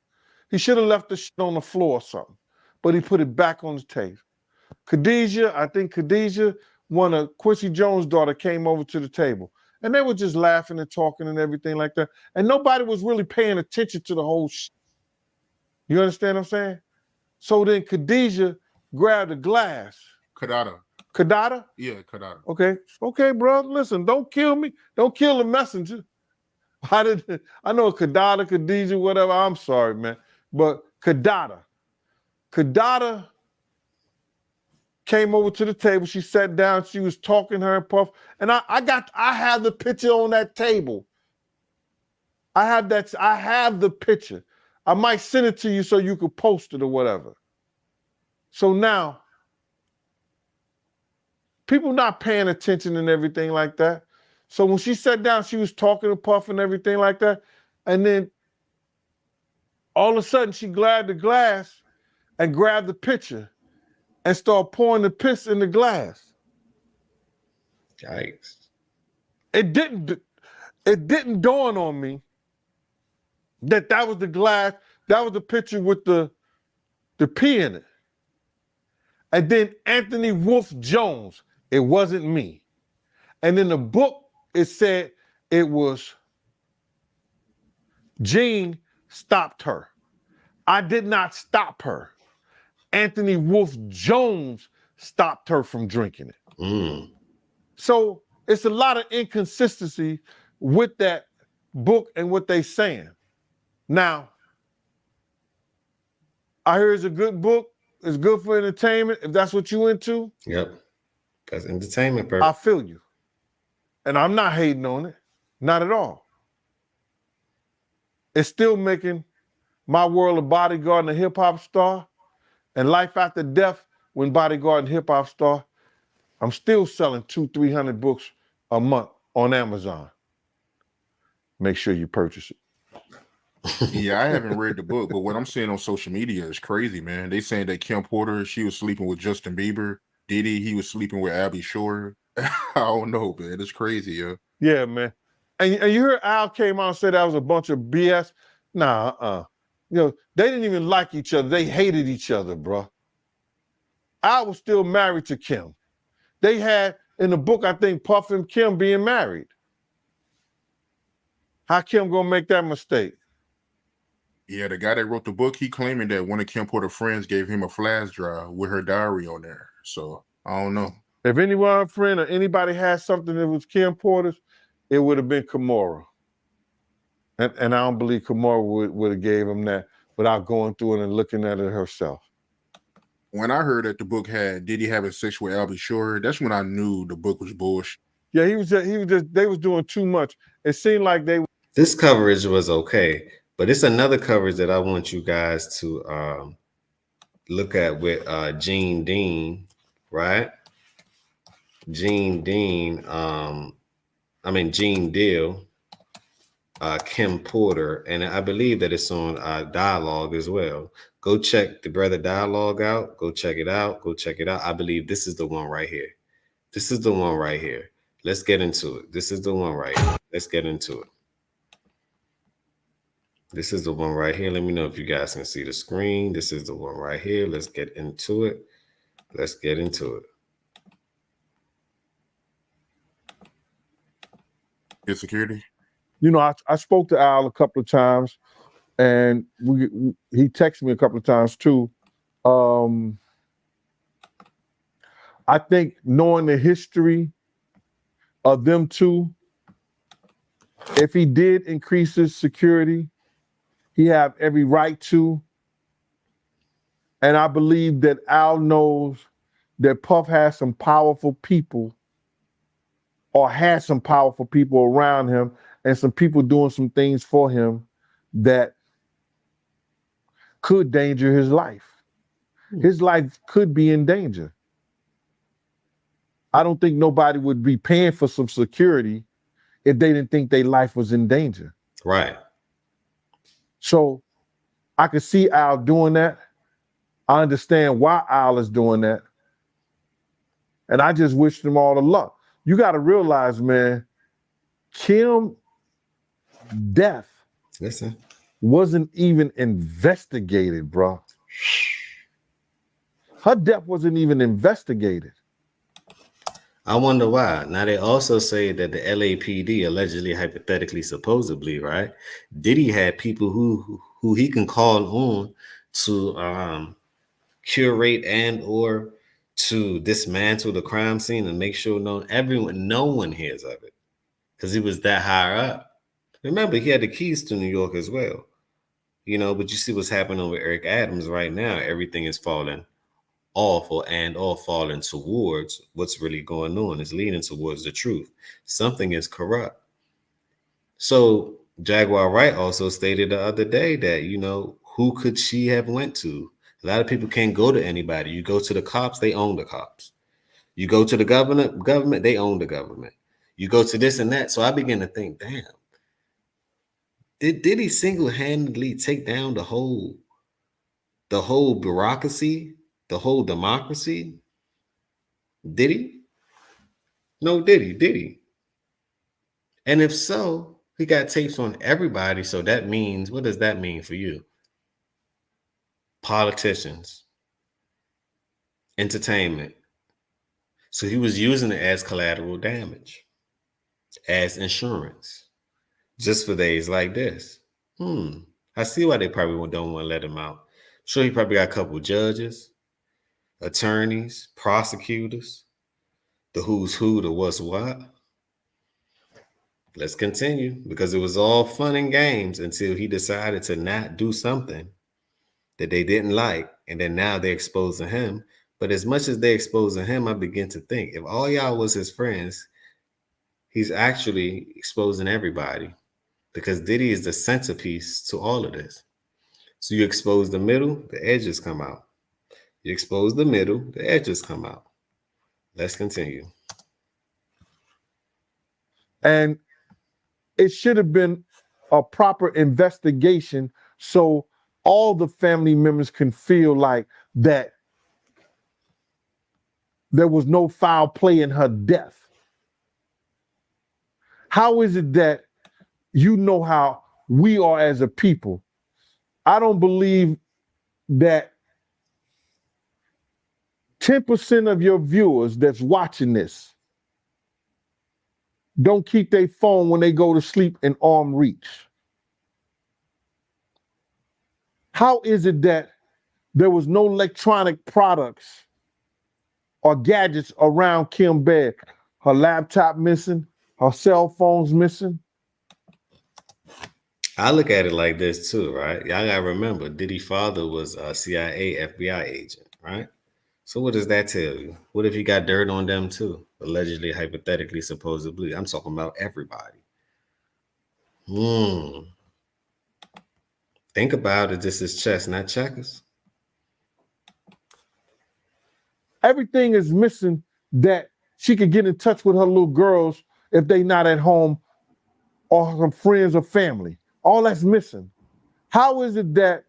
He should have left the shit on the floor or something, but he put it back on the table. Khadijah, one of Quincy Jones' daughter, came over to the table, and they were just laughing and talking and everything like that, and nobody was really paying attention to the whole shit. You understand what I'm saying? So then Khadijah grabbed a glass. Kadada? Yeah, Kadada. Okay, bro. Listen, don't kill me. Don't kill the messenger. I know Kadada, Khadijah, whatever. I'm sorry, man. But Kadada came over to the table. She sat down. She was talking to her and Puff. And I have the picture on that table. I have the picture. I might send it to you so you could post it or whatever. So now, people not paying attention and everything like that. So when she sat down, she was talking to Puff and everything like that. And then all of a sudden, she grabbed the glass and grabbed the pitcher and started pouring the piss in the glass. Yikes. It didn't dawn on me that was the glass, that was the pitcher with the pee in it. And then Anthony Wolf Jones, it wasn't me. And in the book, it said it was Gene stopped her. I did not stop her. Anthony Wolf Jones stopped her from drinking it. So it's a lot of inconsistency with that book and what they saying. Now, I hear it's a good book. It's good for entertainment. If that's what you into. Yep. That's entertainment purpose. I feel you. And I'm not hating on it. Not at all. It's still making My World of Bodyguard and a Hip Hop Star and Life After Death when Bodyguard and Hip Hop Star. I'm still selling 200-300 books a month on Amazon. Make sure you purchase it. Yeah, I haven't read the book, but what I'm seeing on social media is crazy, man. They saying that Kim Porter, she was sleeping with Justin Bieber. Diddy, he was sleeping with Abby Shore. I don't know, man. It's crazy, yo. Yeah, man. And you heard Al came out and said that was a bunch of BS. Nah, they didn't even like each other. They hated each other, bro. Al was still married to Kim. They had, in the book, I think, Puff and Kim being married. How Kim gonna make that mistake? Yeah, the guy that wrote the book, he claiming that one of Kim Porter's friends gave him a flash drive with her diary on there. So I don't know. If anyone friend or anybody had something that was Kim Porter's, it would have been Kimora. And I don't believe Kimora would have gave him that without going through it and looking at it herself. When I heard that the book had Diddy having sex with Albie Shore, that's when I knew the book was bullshit. Yeah, they was doing too much. It seemed like This coverage was okay, but it's another coverage that I want you guys to look at with Gene Dean, right? Gene Dean, Gene Deal, Kim Porter, and I believe that it's on Dialogue as well. Go check the Brother Dialogue out. Go check it out. Go check it out. I believe this is the one right here. This is the one right here. Let's get into it. This is the one right here. Let's get into it. This is the one right here. Let me know if you guys can see the screen. This is the one right here. Let's get into it. Let's get into it. His security. You know, I spoke to Al a couple of times, and he texted me a couple of times too. I think knowing the history of them two, if he did increase his security, he have every right to. And I believe that Al knows that Puff has some powerful people, or has some powerful people around him, and some people doing some things for him that could danger his life. His life could be in danger. I don't think nobody would be paying for some security if they didn't think their life was in danger. Right. So I could see Al doing that. I understand why Al is doing that. And I just wish them all the luck. You got to realize, man, Kim death wasn't even investigated, bro. Her death wasn't even investigated. I wonder why. Now they also say that the LAPD allegedly, hypothetically, supposedly, right? Diddy had people who he can call on to curate and or to dismantle the crime scene and make sure no one hears of it, because he was that high up. Remember, he had the keys to New York as well, you know. But you see what's happening with Eric Adams right now. Everything is falling awful and all falling towards what's really going on. It's leading towards the truth. Something is corrupt. So Jaguar Wright also stated the other day that, you know, who could she have went to? A lot of people can't go to anybody. You go to the cops, they own the cops. You go to the government, they own the government. You go to this and that. So I begin to think, damn, did he single-handedly take down the whole bureaucracy, the whole democracy? Did he? No, did he? And if so, he got tapes on everybody. So that means, what does that mean for you? Politicians, entertainment. So he was using it as collateral damage, as insurance, just for days like this. I see why they probably don't want to let him out. I'm sure he probably got a couple of judges, attorneys, prosecutors, the who's who, the what's what. Let's continue, because it was all fun and games until he decided to not do something that they didn't like, and then now they're exposing him. But as much as they're exposing him, I begin to think, if all y'all was his friends, he's actually exposing everybody, because Diddy is the centerpiece to all of this. So you expose the middle, the edges come out. You expose the middle, the edges come out. Let's continue. And it should have been a proper investigation so all the family members can feel like that there was no foul play in her death. How is it that you know how we are as a people? I don't believe that 10% of your viewers that's watching this don't keep their phone when they go to sleep in arm reach? How is it that there was no electronic products or gadgets around Kim bed? Her laptop missing, her cell phones missing. I look at it like this too, right? Y'all gotta remember, Diddy's father was a CIA, FBI agent, right? So what does that tell you? What if he got dirt on them too? Allegedly, hypothetically, supposedly. I'm talking about everybody. Think about it. This is chess, not checkers. Everything is missing that she could get in touch with her little girls if they not at home or her friends or family. All that's missing. How is it that,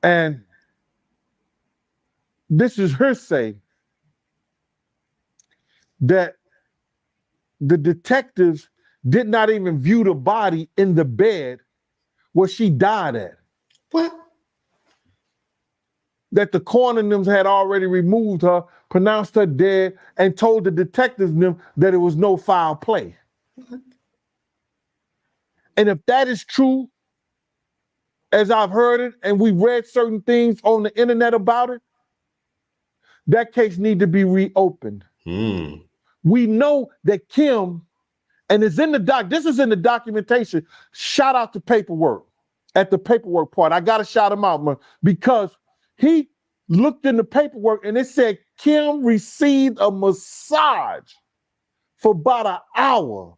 and this is her say, that the detectives did not even view the body in the bed where she died at? What? That the coroner them had already removed her, pronounced her dead, and told the detectives them that it was no foul play. What? And if that is true, as I've heard it, and we've read certain things on the internet about it, that case need to be reopened. We know that Kim, and it's in the this is in the documentation. Shout out to Paperwork at the Paperwork part. I gotta shout him out, man, because he looked in the paperwork and it said Kim received a massage for about an hour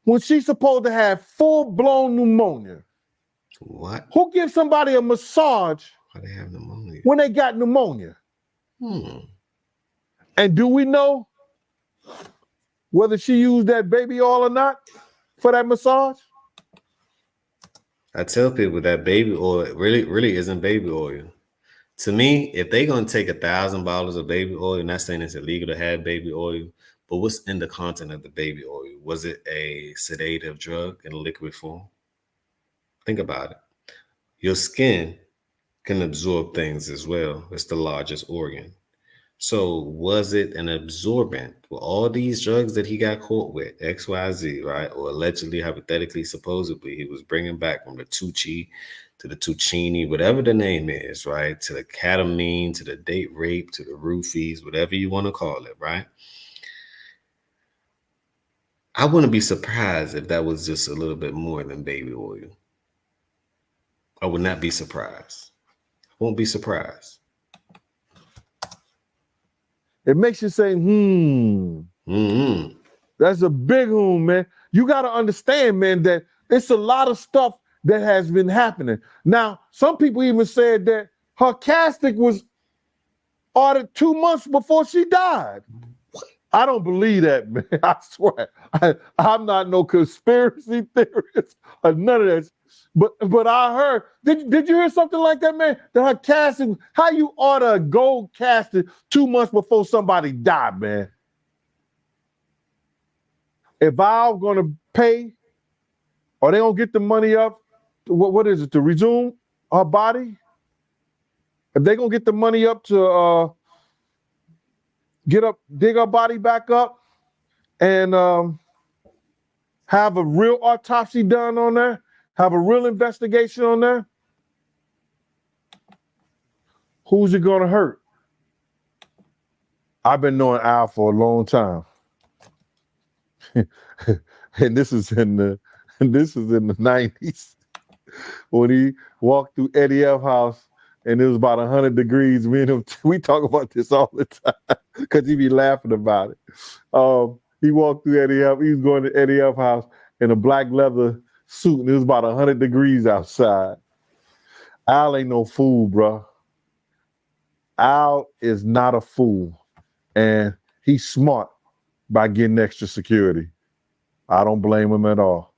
when she's supposed to have full-blown pneumonia. What? Who gives somebody a massage Why they have pneumonia? when they got pneumonia? And do we know whether she used that baby oil or not for that massage? I tell people that baby oil really isn't baby oil. To me, if they're gonna take 1,000 bottles of baby oil, not saying it's illegal to have baby oil, but what's in the content of the baby oil? Was it a sedative drug in liquid form? Think about it. Your skin can absorb things as well. It's the largest organ. So was it an absorbent? Well, all these drugs that he got caught with, XYZ, right? Or allegedly, hypothetically, supposedly, he was bringing back from the Tucci to the Tuccini, whatever the name is, right? To the ketamine, to the date rape, to the roofies, whatever you want to call it, right? I wouldn't be surprised if that was just a little bit more than baby oil. I would not be surprised. I won't be surprised. It makes you say, That's a big man. You got to understand, man, that it's a lot of stuff that has been happening. Now, some people even said that her casket was ordered 2 months before she died. I don't believe that, man. I swear. I'm not no conspiracy theorist or none of that. But I heard, did you hear something like that, man? That her casket, how you order a gold casket 2 months before somebody died, man? If I'm gonna pay, or they gonna get the money up, what is it, to resume her body? If they gonna get the money up to dig her body back up and have a real autopsy done on there, have a real investigation on there, who's it gonna hurt? I've been knowing Al for a long time. And this is in the 90s when he walked through Eddie F. house and it was about 100 degrees. Me and him, we talk about this all the time because he be laughing about it. He walked through Eddie F. He was going to Eddie F. house in a black leather suit and it was about 100 degrees outside. Al ain't no fool, bro. Al is not a fool, and he's smart by getting extra security. I don't blame him at all.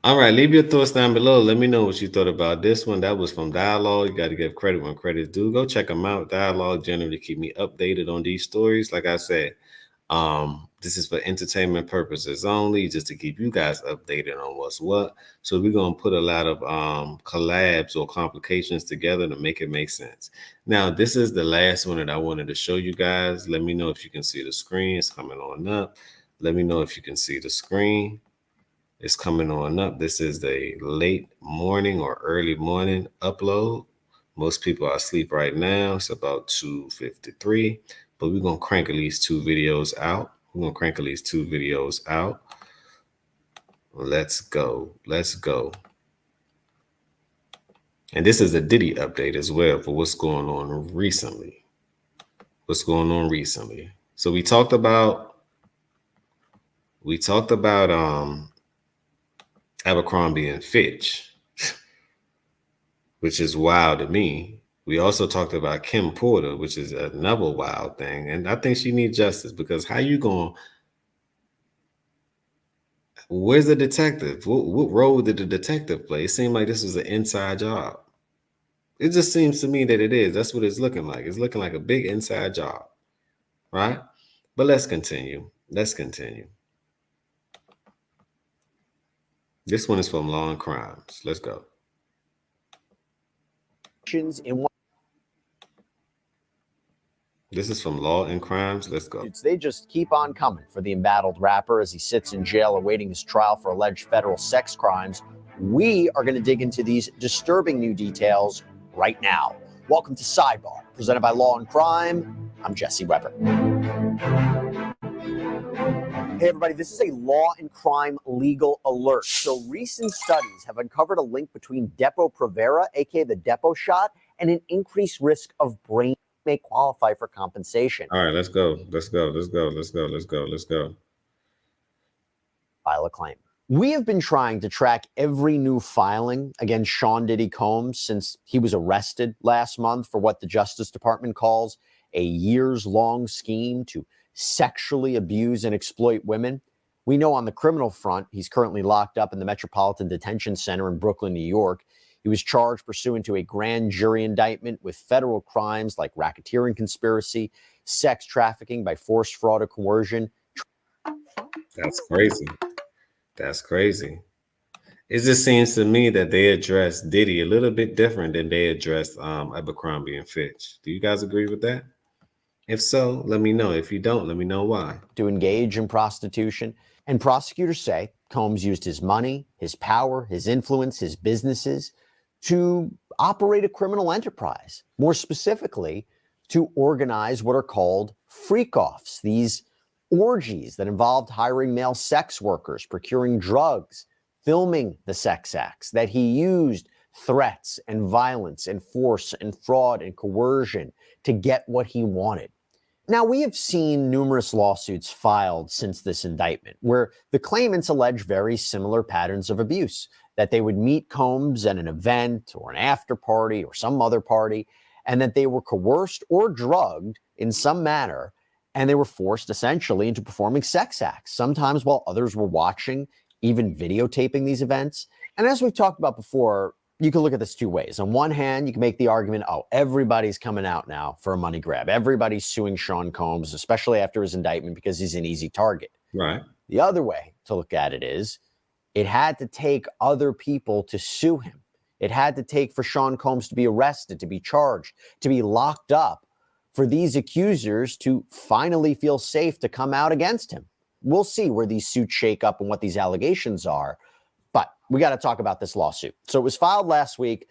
All right, leave your thoughts down below. Let me know what you thought about this one. That was from Dialogue. You got to give credit when credit's due. Go check them out. Dialogue generally keep me updated on these stories. Like I said, This is for entertainment purposes only, just to keep you guys updated on what's what. So we're going to put a lot of collabs or complications together to make it make sense. Now, this is the last one that I wanted to show you guys. Let me know if you can see the screen. It's coming on up. Let me know if you can see the screen. It's coming on up. This is the late morning or early morning upload. Most people are asleep right now. It's about 2:53, but we're going to crank at least 2 videos out. We're going to crank at least 2 videos out. Let's go. Let's go. And this is a Diddy update as well for what's going on recently. What's going on recently. So we talked about Abercrombie and Fitch, which is wild to me. We also talked about Kim Porter, which is another wild thing. And I think she needs justice, because how you going, where's the detective? What role did the detective play? It seemed like this was an inside job. It just seems to me that it is. That's what it's looking like. It's looking like a big inside job, right? But let's continue. Let's continue. This one is from Law and Crimes. Let's go. In one, This is from Law and Crimes. Let's go. they just keep on coming for the embattled rapper as he sits in jail awaiting his trial for alleged federal sex crimes. We are going to dig into these disturbing new details right now. Welcome to Sidebar, presented by Law and Crime. I'm Jesse Weber. Hey, everybody, this is a Law and Crime legal alert. So recent studies have uncovered a link between Depo-Provera, aka the Depo shot, and an increased risk of brain may qualify for compensation. All right, let's go. Let's go. Let's go. Let's go. Let's go. Let's go. File a claim. We have been trying to track every new filing against Sean Diddy Combs since he was arrested last month for what the Justice Department calls a years-long scheme to sexually abuse and exploit women. We know on the criminal front, he's currently locked up in the Metropolitan Detention Center in Brooklyn, New York. He was charged pursuant to a grand jury indictment with federal crimes like racketeering conspiracy, sex trafficking by force, fraud, or coercion. That's crazy. That's crazy. It just seems to me that they address Diddy a little bit different than they addressed Abercrombie and Fitch. Do you guys agree with that? If so, let me know. If you don't, let me know why. To engage in prostitution. And prosecutors say Combs used his money, his power, his influence, his businesses to operate a criminal enterprise. More specifically, to organize what are called freak-offs, these orgies that involved hiring male sex workers, procuring drugs, filming the sex acts, that he used threats and violence and force and fraud and coercion to get what he wanted. Now, we have seen numerous lawsuits filed since this indictment where the claimants allege very similar patterns of abuse, that they would meet Combs at an event or an after party or some other party, and that they were coerced or drugged in some manner, and they were forced essentially into performing sex acts, sometimes while others were watching, even videotaping these events. And as we've talked about before, you can look at this two ways. On one hand, you can make the argument, oh, everybody's coming out now for a money grab. Everybody's suing Sean Combs, especially after his indictment, because he's an easy target. Right. The other way to look at it is it had to take other people to sue him. It had to take for Sean Combs to be arrested, to be charged, to be locked up, for these accusers to finally feel safe to come out against him. We'll see where these suits shake up and what these allegations are. But we got to talk about this lawsuit. So it was filed last week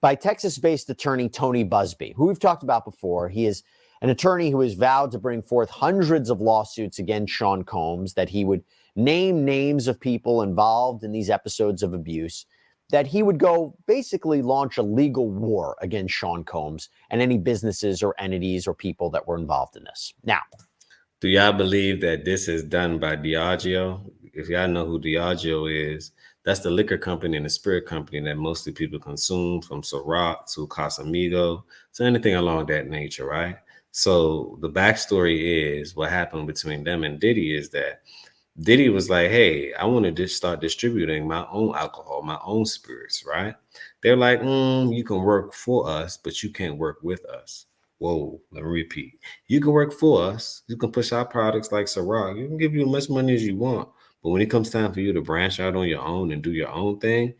by Texas-based attorney Tony Busby, who we've talked about before. He is an attorney who has vowed to bring forth hundreds of lawsuits against Sean Combs, that he would name names of people involved in these episodes of abuse, that he would go basically launch a legal war against Sean Combs and any businesses or entities or people that were involved in this. Now, do y'all believe that this is done by Diageo? If y'all know who Diageo is, that's the liquor company and the spirit company that mostly people consume, from Ciroc to Casamigo, so anything along that nature, right? So the backstory is what happened between them and Diddy is that Diddy was like, hey, I want to just start distributing my own alcohol, my own spirits, right? They're like, you can work for us, but you can't work with us. Whoa, let me repeat. You can work for us. You can push our products like Ciroc. You can give you as much money as you want. But when it comes time for you to branch out on your own and do your own thing,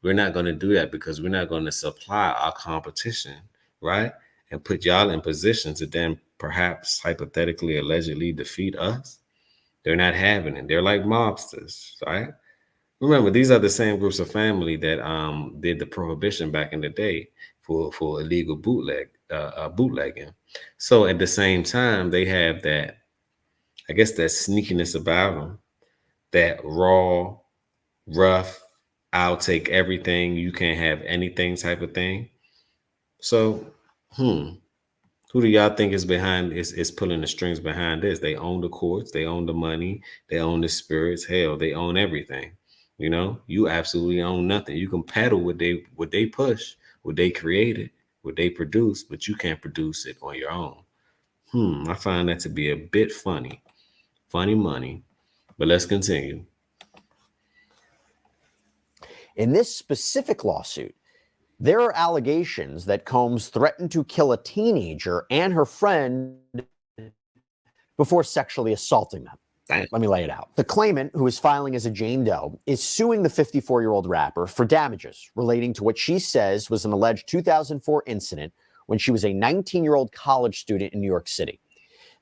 we're not going to do that because we're not going to supply our competition, right? And put y'all in position to then perhaps hypothetically, allegedly defeat us. They're not having it. They're like mobsters, right? Remember, these are the same groups of family that did the prohibition back in the day for illegal bootlegging. So at the same time, they have that, I guess, that sneakiness about them, that raw, rough, I'll take everything, you can't have anything type of thing. So, who do y'all think is behind is pulling the strings behind this? They own the courts, they own the money, they own the spirits, hell, they own everything. You know, you absolutely own nothing. You can peddle what they push, what they created, what they produce, but you can't produce it on your own. I find that to be a bit funny money, but let's continue. In this specific lawsuit, there are allegations that Combs threatened to kill a teenager and her friend before sexually assaulting them. Damn. Let me lay it out. The claimant, who is filing as a Jane Doe, is suing the 54-year-old rapper for damages relating to what she says was an alleged 2004 incident when she was a 19-year-old college student in New York City.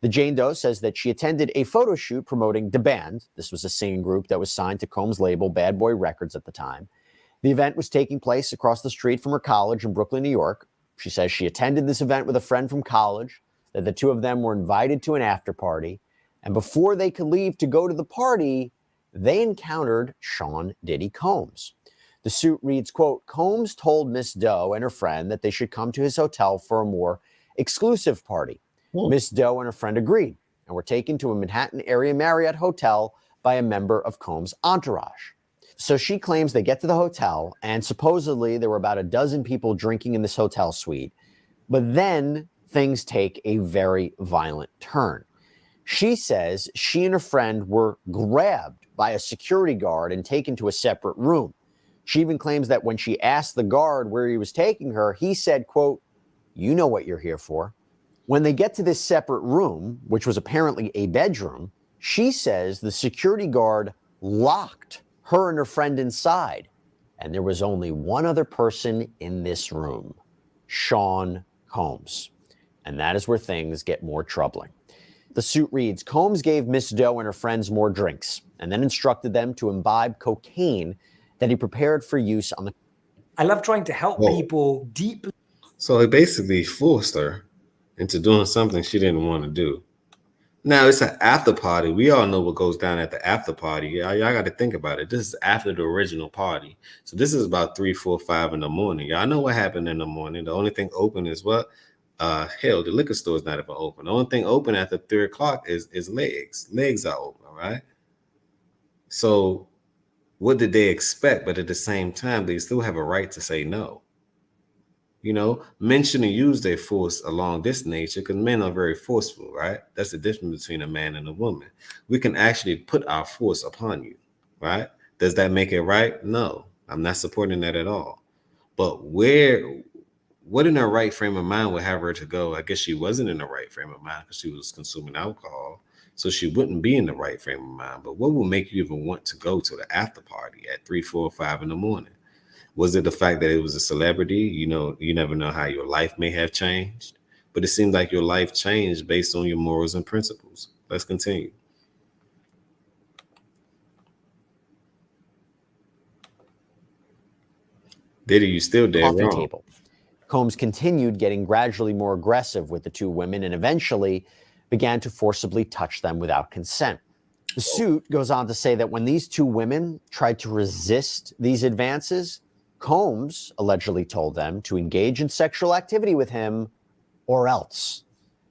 The Jane Doe says that she attended a photo shoot promoting Da Band. This was a singing group that was signed to Combs' label, Bad Boy Records, at the time. The event was taking place across the street from her college in Brooklyn, New York. She says she attended this event with a friend from college, that the two of them were invited to an after party. And before they could leave to go to the party, they encountered Sean Diddy Combs. The suit reads, quote, Combs told Miss Doe and her friend that they should come to his hotel for a more exclusive party. Miss Doe and her friend agreed and were taken to a Manhattan area Marriott hotel by a member of Combs' entourage. So she claims they get to the hotel and supposedly there were about a dozen people drinking in this hotel suite. But then things take a very violent turn. She says she and her friend were grabbed by a security guard and taken to a separate room. She even claims that when she asked the guard where he was taking her, he said, quote, you know what you're here for. When they get to this separate room, which was apparently a bedroom, she says the security guard locked her and her friend inside. And there was only one other person in this room, Sean Combs. And that is where things get more troubling. The suit reads, Combs gave Miss Doe and her friends more drinks and then instructed them to imbibe cocaine that he prepared for use on the... I love trying to help people deeply. So he basically forced her into doing something she didn't want to do. Now, it's an after party. We all know what goes down at the after party. Y'all got to think about it. This is after the original party. So this is about 3, 4, 5 in the morning. Y'all know what happened in the morning. The only thing open is what? Hell, the liquor store is not even open. The only thing open after 3 o'clock is legs. Legs are open, right? So what did they expect? But at the same time, they still have a right to say no. You know, men shouldn't use their force along this nature because men are very forceful, right? That's the difference between a man and a woman. We can actually put our force upon you, right? Does that make it right? No, I'm not supporting that at all. But what in her right frame of mind would have her to go? I guess she wasn't in the right frame of mind because she was consuming alcohol. So she wouldn't be in the right frame of mind. But what will make you even want to go to the after party at 3, 4, 5 in the morning? Was it the fact that it was a celebrity? You know, you never know how your life may have changed. But it seemed like your life changed based on your morals and principles. Let's continue. Diddy, you still dead coffee wrong. Table. Combs continued getting gradually more aggressive with the two women and eventually began to forcibly touch them without consent. The suit goes on to say that when these two women tried to resist these advances, Combs allegedly told them to engage in sexual activity with him or else.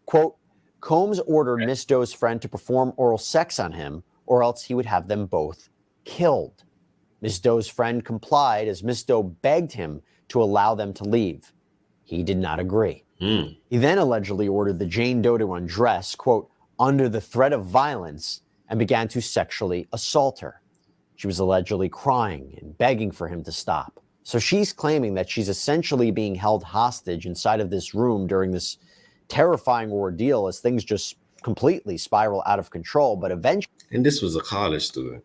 Quote, Combs ordered Miss Doe's friend to perform oral sex on him or else he would have them both killed. Miss Doe's friend complied as Miss Doe begged him to allow them to leave. He did not agree. He then allegedly ordered the Jane Doe to undress, quote, under the threat of violence and began to sexually assault her. She was allegedly crying and begging for him to stop. So she's claiming that she's essentially being held hostage inside of this room during this terrifying ordeal as things just completely spiral out of control. But eventually, And this was a college student.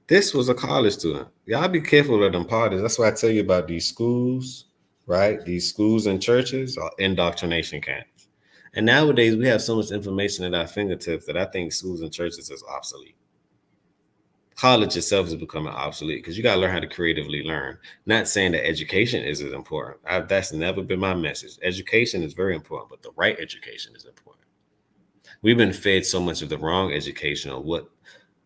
This was a college student. Y'all be careful of them parties. That's why I tell you about these schools, right? These schools and churches are indoctrination camps. And nowadays we have so much information at our fingertips that I think schools and churches is obsolete. College itself is becoming obsolete because you got to learn how to creatively learn. Not saying that education isn't important. That's never been my message. Education is very important, but the right education is important. We've been fed so much of the wrong education of what,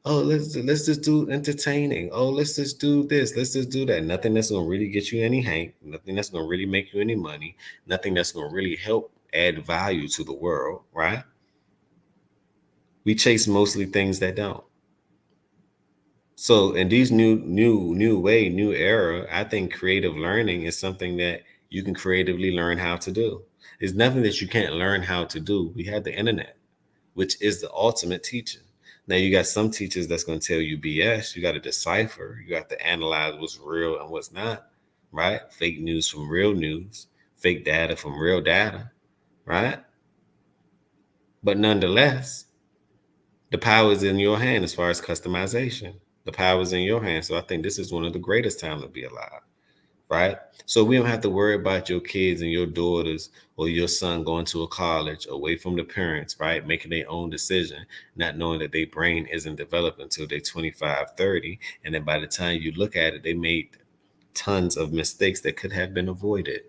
oh, let's just do entertaining. Oh, let's just do this. Let's just do that. Nothing that's going to really get you any hank. Nothing that's going to really make you any money. Nothing that's going to really help add value to the world, right? We chase mostly things that don't. So in these new era, I think creative learning is something that you can creatively learn how to do. There's nothing that you can't learn how to do. We have the internet, which is the ultimate teacher. Now you got some teachers that's going to tell you BS. You got to decipher. You got to analyze what's real and what's not, right? Fake news from real news, fake data from real data, right? But nonetheless, the power is in your hand as far as customization. The power is in your hands. So I think this is one of the greatest times to be alive, right? So we don't have to worry about your kids and your daughters or your son going to a college away from the parents, right? Making their own decision, not knowing that their brain isn't developed until they're 25, 30. And then by the time you look at it, they made tons of mistakes that could have been avoided.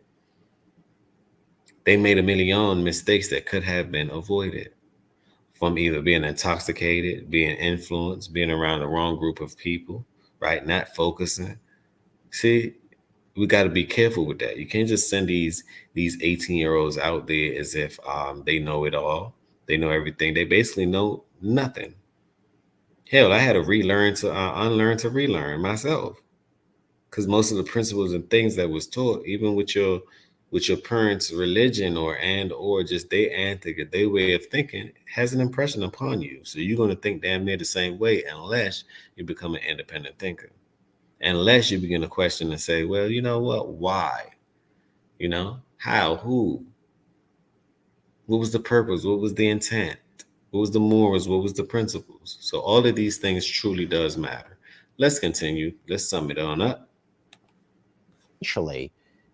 They made a million mistakes that could have been avoided. From either being intoxicated, being influenced, being around the wrong group of people, right? Not focusing. See, we got to be careful with that. You can't just send these 18-year-olds out there as if they know it all. They know everything. They basically know nothing. Hell, I had to relearn to unlearn to relearn myself, because most of the principles and things that was taught, even with your parents' religion or just their way of thinking, has an impression upon you. So you're going to think damn near the same way unless you become an independent thinker. Unless you begin to question and say, well, you know what? Why? You know, how? Who? What was the purpose? What was the intent? What was the morals? What was the principles? So all of these things truly does matter. Let's continue. Let's sum it on up. eventually,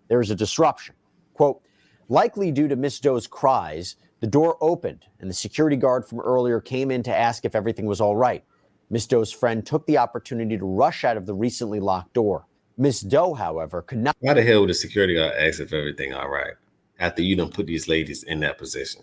there is a disruption. Quote, likely due to Miss Doe's cries, the door opened and the security guard from earlier came in to ask if everything was all right. Miss Doe's friend took the opportunity to rush out of the recently locked door. Miss Doe, however, could not. Why the hell would the security guard ask if everything all right after you don't put these ladies in that position?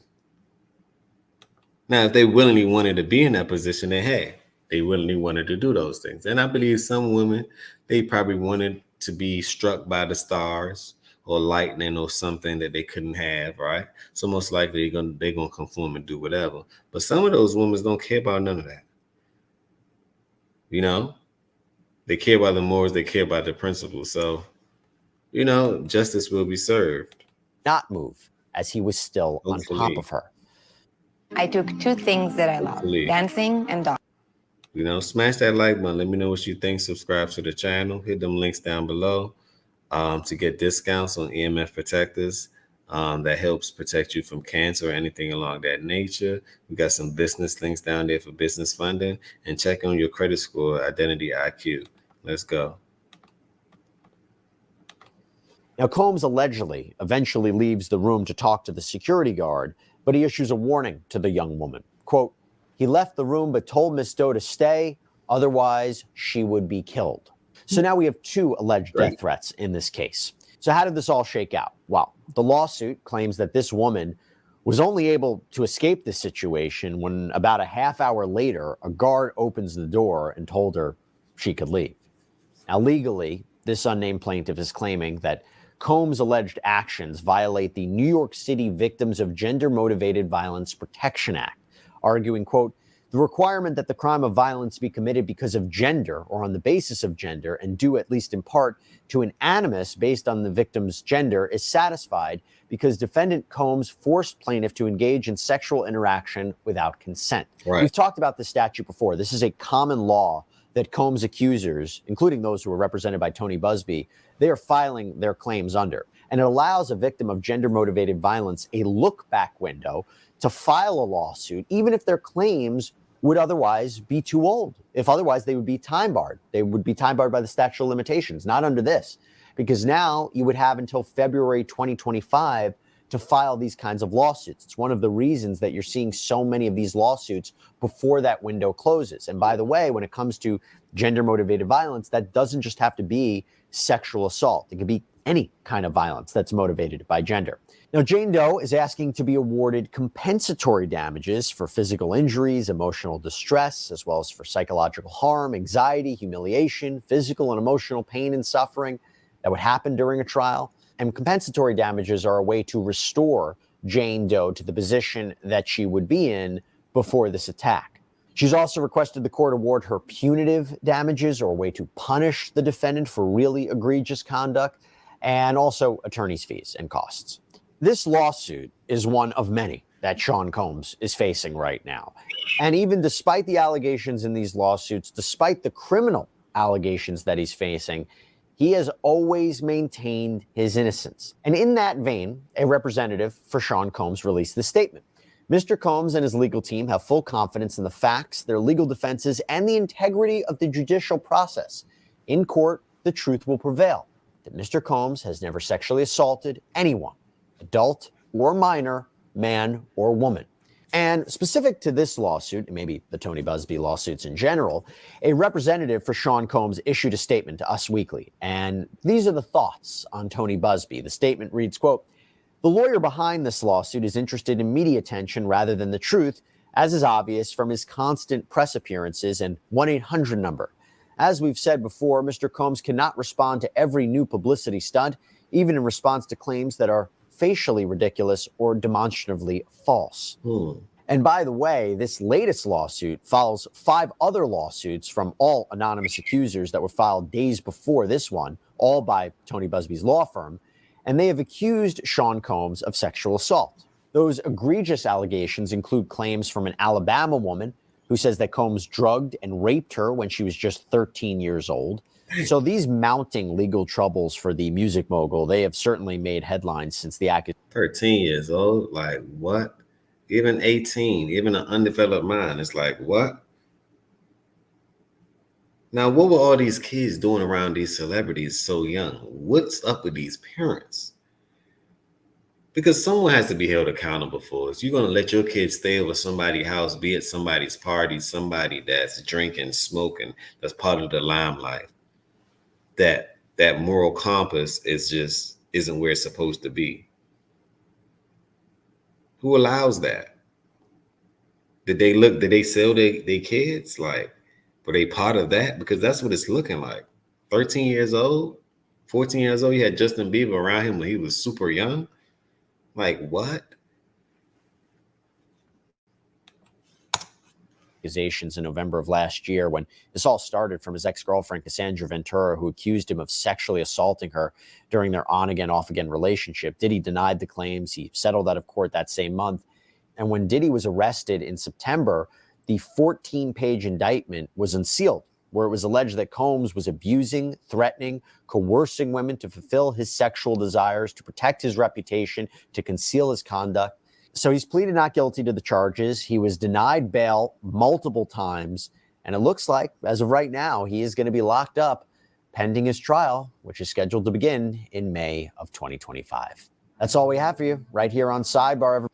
Now, if they willingly wanted to be in that position, then hey, they willingly wanted to do those things. And I believe some women, they probably wanted to be struck by the stars or lightning or something that they couldn't have, right? So most likely they're gonna conform and do whatever. But some of those women don't care about none of that. You know, they care about the morals, they care about the principles. So, you know, justice will be served. Not move as he was still Hopefully. on top of her. I took two things that I love, Hopefully. dancing and dog. You know, smash that like button. Let me know what you think. Subscribe to the channel. Hit them links down below to get discounts on EMF protectors that helps protect you from cancer or anything along that nature. We got some business links down there for business funding, and check on your credit score, Identity IQ. Let's go. Now, Combs allegedly eventually leaves the room to talk to the security guard, but he issues a warning to the young woman. Quote, he left the room but told Miss Doe to stay, otherwise she would be killed. So now we have two alleged death threats in this case. So how did this all shake out? Well, the lawsuit claims that this woman was only able to escape this situation when about a half hour later, a guard opens the door and told her she could leave. Now, legally, this unnamed plaintiff is claiming that Combs' alleged actions violate the New York City Victims of Gender-Motivated Violence Protection Act, arguing, quote, the requirement that the crime of violence be committed because of gender or on the basis of gender and due at least in part to an animus based on the victim's gender is satisfied because defendant Combs forced plaintiff to engage in sexual interaction without consent. Right. We've talked about this statute before. This is a common law that Combs' accusers, including those who are represented by Tony Buzbee, they are filing their claims under. And it allows a victim of gender-motivated violence a look-back window to file a lawsuit, even if their claims would otherwise be too old. If otherwise, they would be time barred. They would be time barred by the statute of limitations, not under this, because now you would have until February 2025 to file these kinds of lawsuits. It's one of the reasons that you're seeing so many of these lawsuits before that window closes. And by the way, when it comes to gender-motivated violence, that doesn't just have to be sexual assault. It could be any kind of violence that's motivated by gender. Now, Jane Doe is asking to be awarded compensatory damages for physical injuries, emotional distress, as well as for psychological harm, anxiety, humiliation, physical and emotional pain and suffering that would happen during a trial. And compensatory damages are a way to restore Jane Doe to the position that she would be in before this attack. She's also requested the court award her punitive damages, or a way to punish the defendant for really egregious conduct, and also attorney's fees and costs. This lawsuit is one of many that Sean Combs is facing right now. And even despite the allegations in these lawsuits, despite the criminal allegations that he's facing, he has always maintained his innocence. And in that vein, a representative for Sean Combs released this statement. Mr. Combs and his legal team have full confidence in the facts, their legal defenses, and the integrity of the judicial process. In court, the truth will prevail that Mr. Combs has never sexually assaulted anyone, adult or minor, man or woman. And specific to this lawsuit, and maybe the Tony Buzbee lawsuits in general, a representative for Sean Combs issued a statement to Us Weekly. And these are the thoughts on Tony Buzbee. The statement reads, quote, "The lawyer behind this lawsuit is interested in media attention rather than the truth, as is obvious from his constant press appearances and 1-800 number. As we've said before, Mr. Combs cannot respond to every new publicity stunt, even in response to claims that are facially ridiculous or demonstratively false." And by the way, this latest lawsuit follows 5 other lawsuits from all anonymous accusers that were filed days before this one, all by Tony Buzbee's law firm, and they have accused Sean Combs of sexual assault. Those egregious allegations include claims from an Alabama woman who says that Combs drugged and raped her when she was just 13 years old. So these mounting legal troubles for the music mogul, they have certainly made headlines since the act. 13 years old? Like, what? Even 18, even an undeveloped mind. It's like, what? Now, what were all these kids doing around these celebrities so young? What's up with these parents? Because someone has to be held accountable for this. You're going to let your kids stay over somebody's house, be at somebody's party, somebody that's drinking, smoking, that's part of the limelight. That moral compass isn't where it's supposed to be. Who allows that? Did they sell their kids? Like, were they part of that? Because that's what it's looking like. 13 years old, 14 years old, you had Justin Bieber around him when he was super young. Like, what? Accusations in November of last year, when this all started from his ex-girlfriend Cassandra Ventura, who accused him of sexually assaulting her during their on-again, off-again relationship. Diddy denied the claims. He settled out of court that same month. And when Diddy was arrested in September, the 14-page indictment was unsealed, where it was alleged that Combs was abusing, threatening, coercing women to fulfill his sexual desires, to protect his reputation, to conceal his conduct. So he's pleaded not guilty to the charges. He was denied bail multiple times. And it looks like, as of right now, he is going to be locked up pending his trial, which is scheduled to begin in May of 2025. That's all we have for you right here on Sidebar.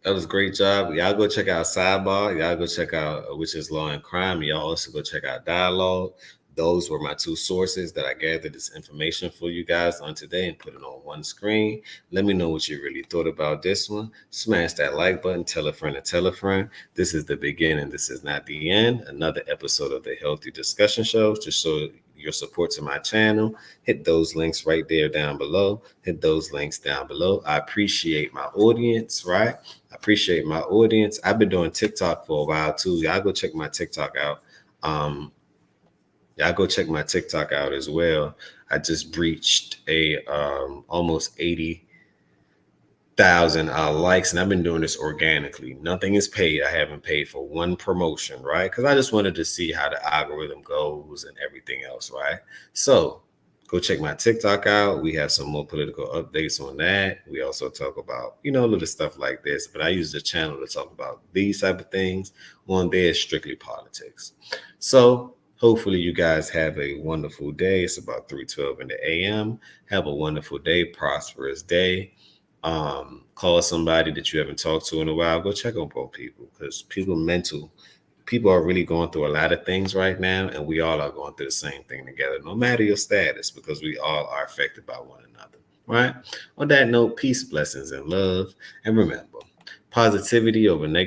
That was a great job. Y'all go check out Sidebar. Y'all go check out Witches, Law, and Crime. Y'all also go check out Dialogue. Those were my 2 sources that I gathered this information for you guys on today and put it on one screen. Let me know what you really thought about this one. Smash that like button. Tell a friend to tell a friend. This is the beginning. This is not the end. Another episode of the Healthy Discussion Show. Just show your support to my channel. Hit those links right there down below. Hit those links down below. I appreciate my audience, right? I appreciate my audience. I've been doing TikTok for a while too. Y'all go check my TikTok out. Y'all go check my TikTok out as well. I just breached a almost 80,000 2,000 likes, and I've been doing this organically. Nothing is paid. I haven't paid for one promotion, right? Because I just wanted to see how the algorithm goes and everything else, right? So go check my TikTok out. We have some more political updates on that. We also talk about, little stuff like this, but I use the channel to talk about these type of things. One there is strictly politics. So hopefully you guys have a wonderful day. It's about 3:12 in the a.m. Have a wonderful day, prosperous day. Call somebody that you haven't talked to in a while. Go check on both people, because people are really going through a lot of things right now, and we all are going through the same thing together, no matter your status, because we all are affected by one another, right? On that note, peace, blessings, and love. And remember, positivity over negativity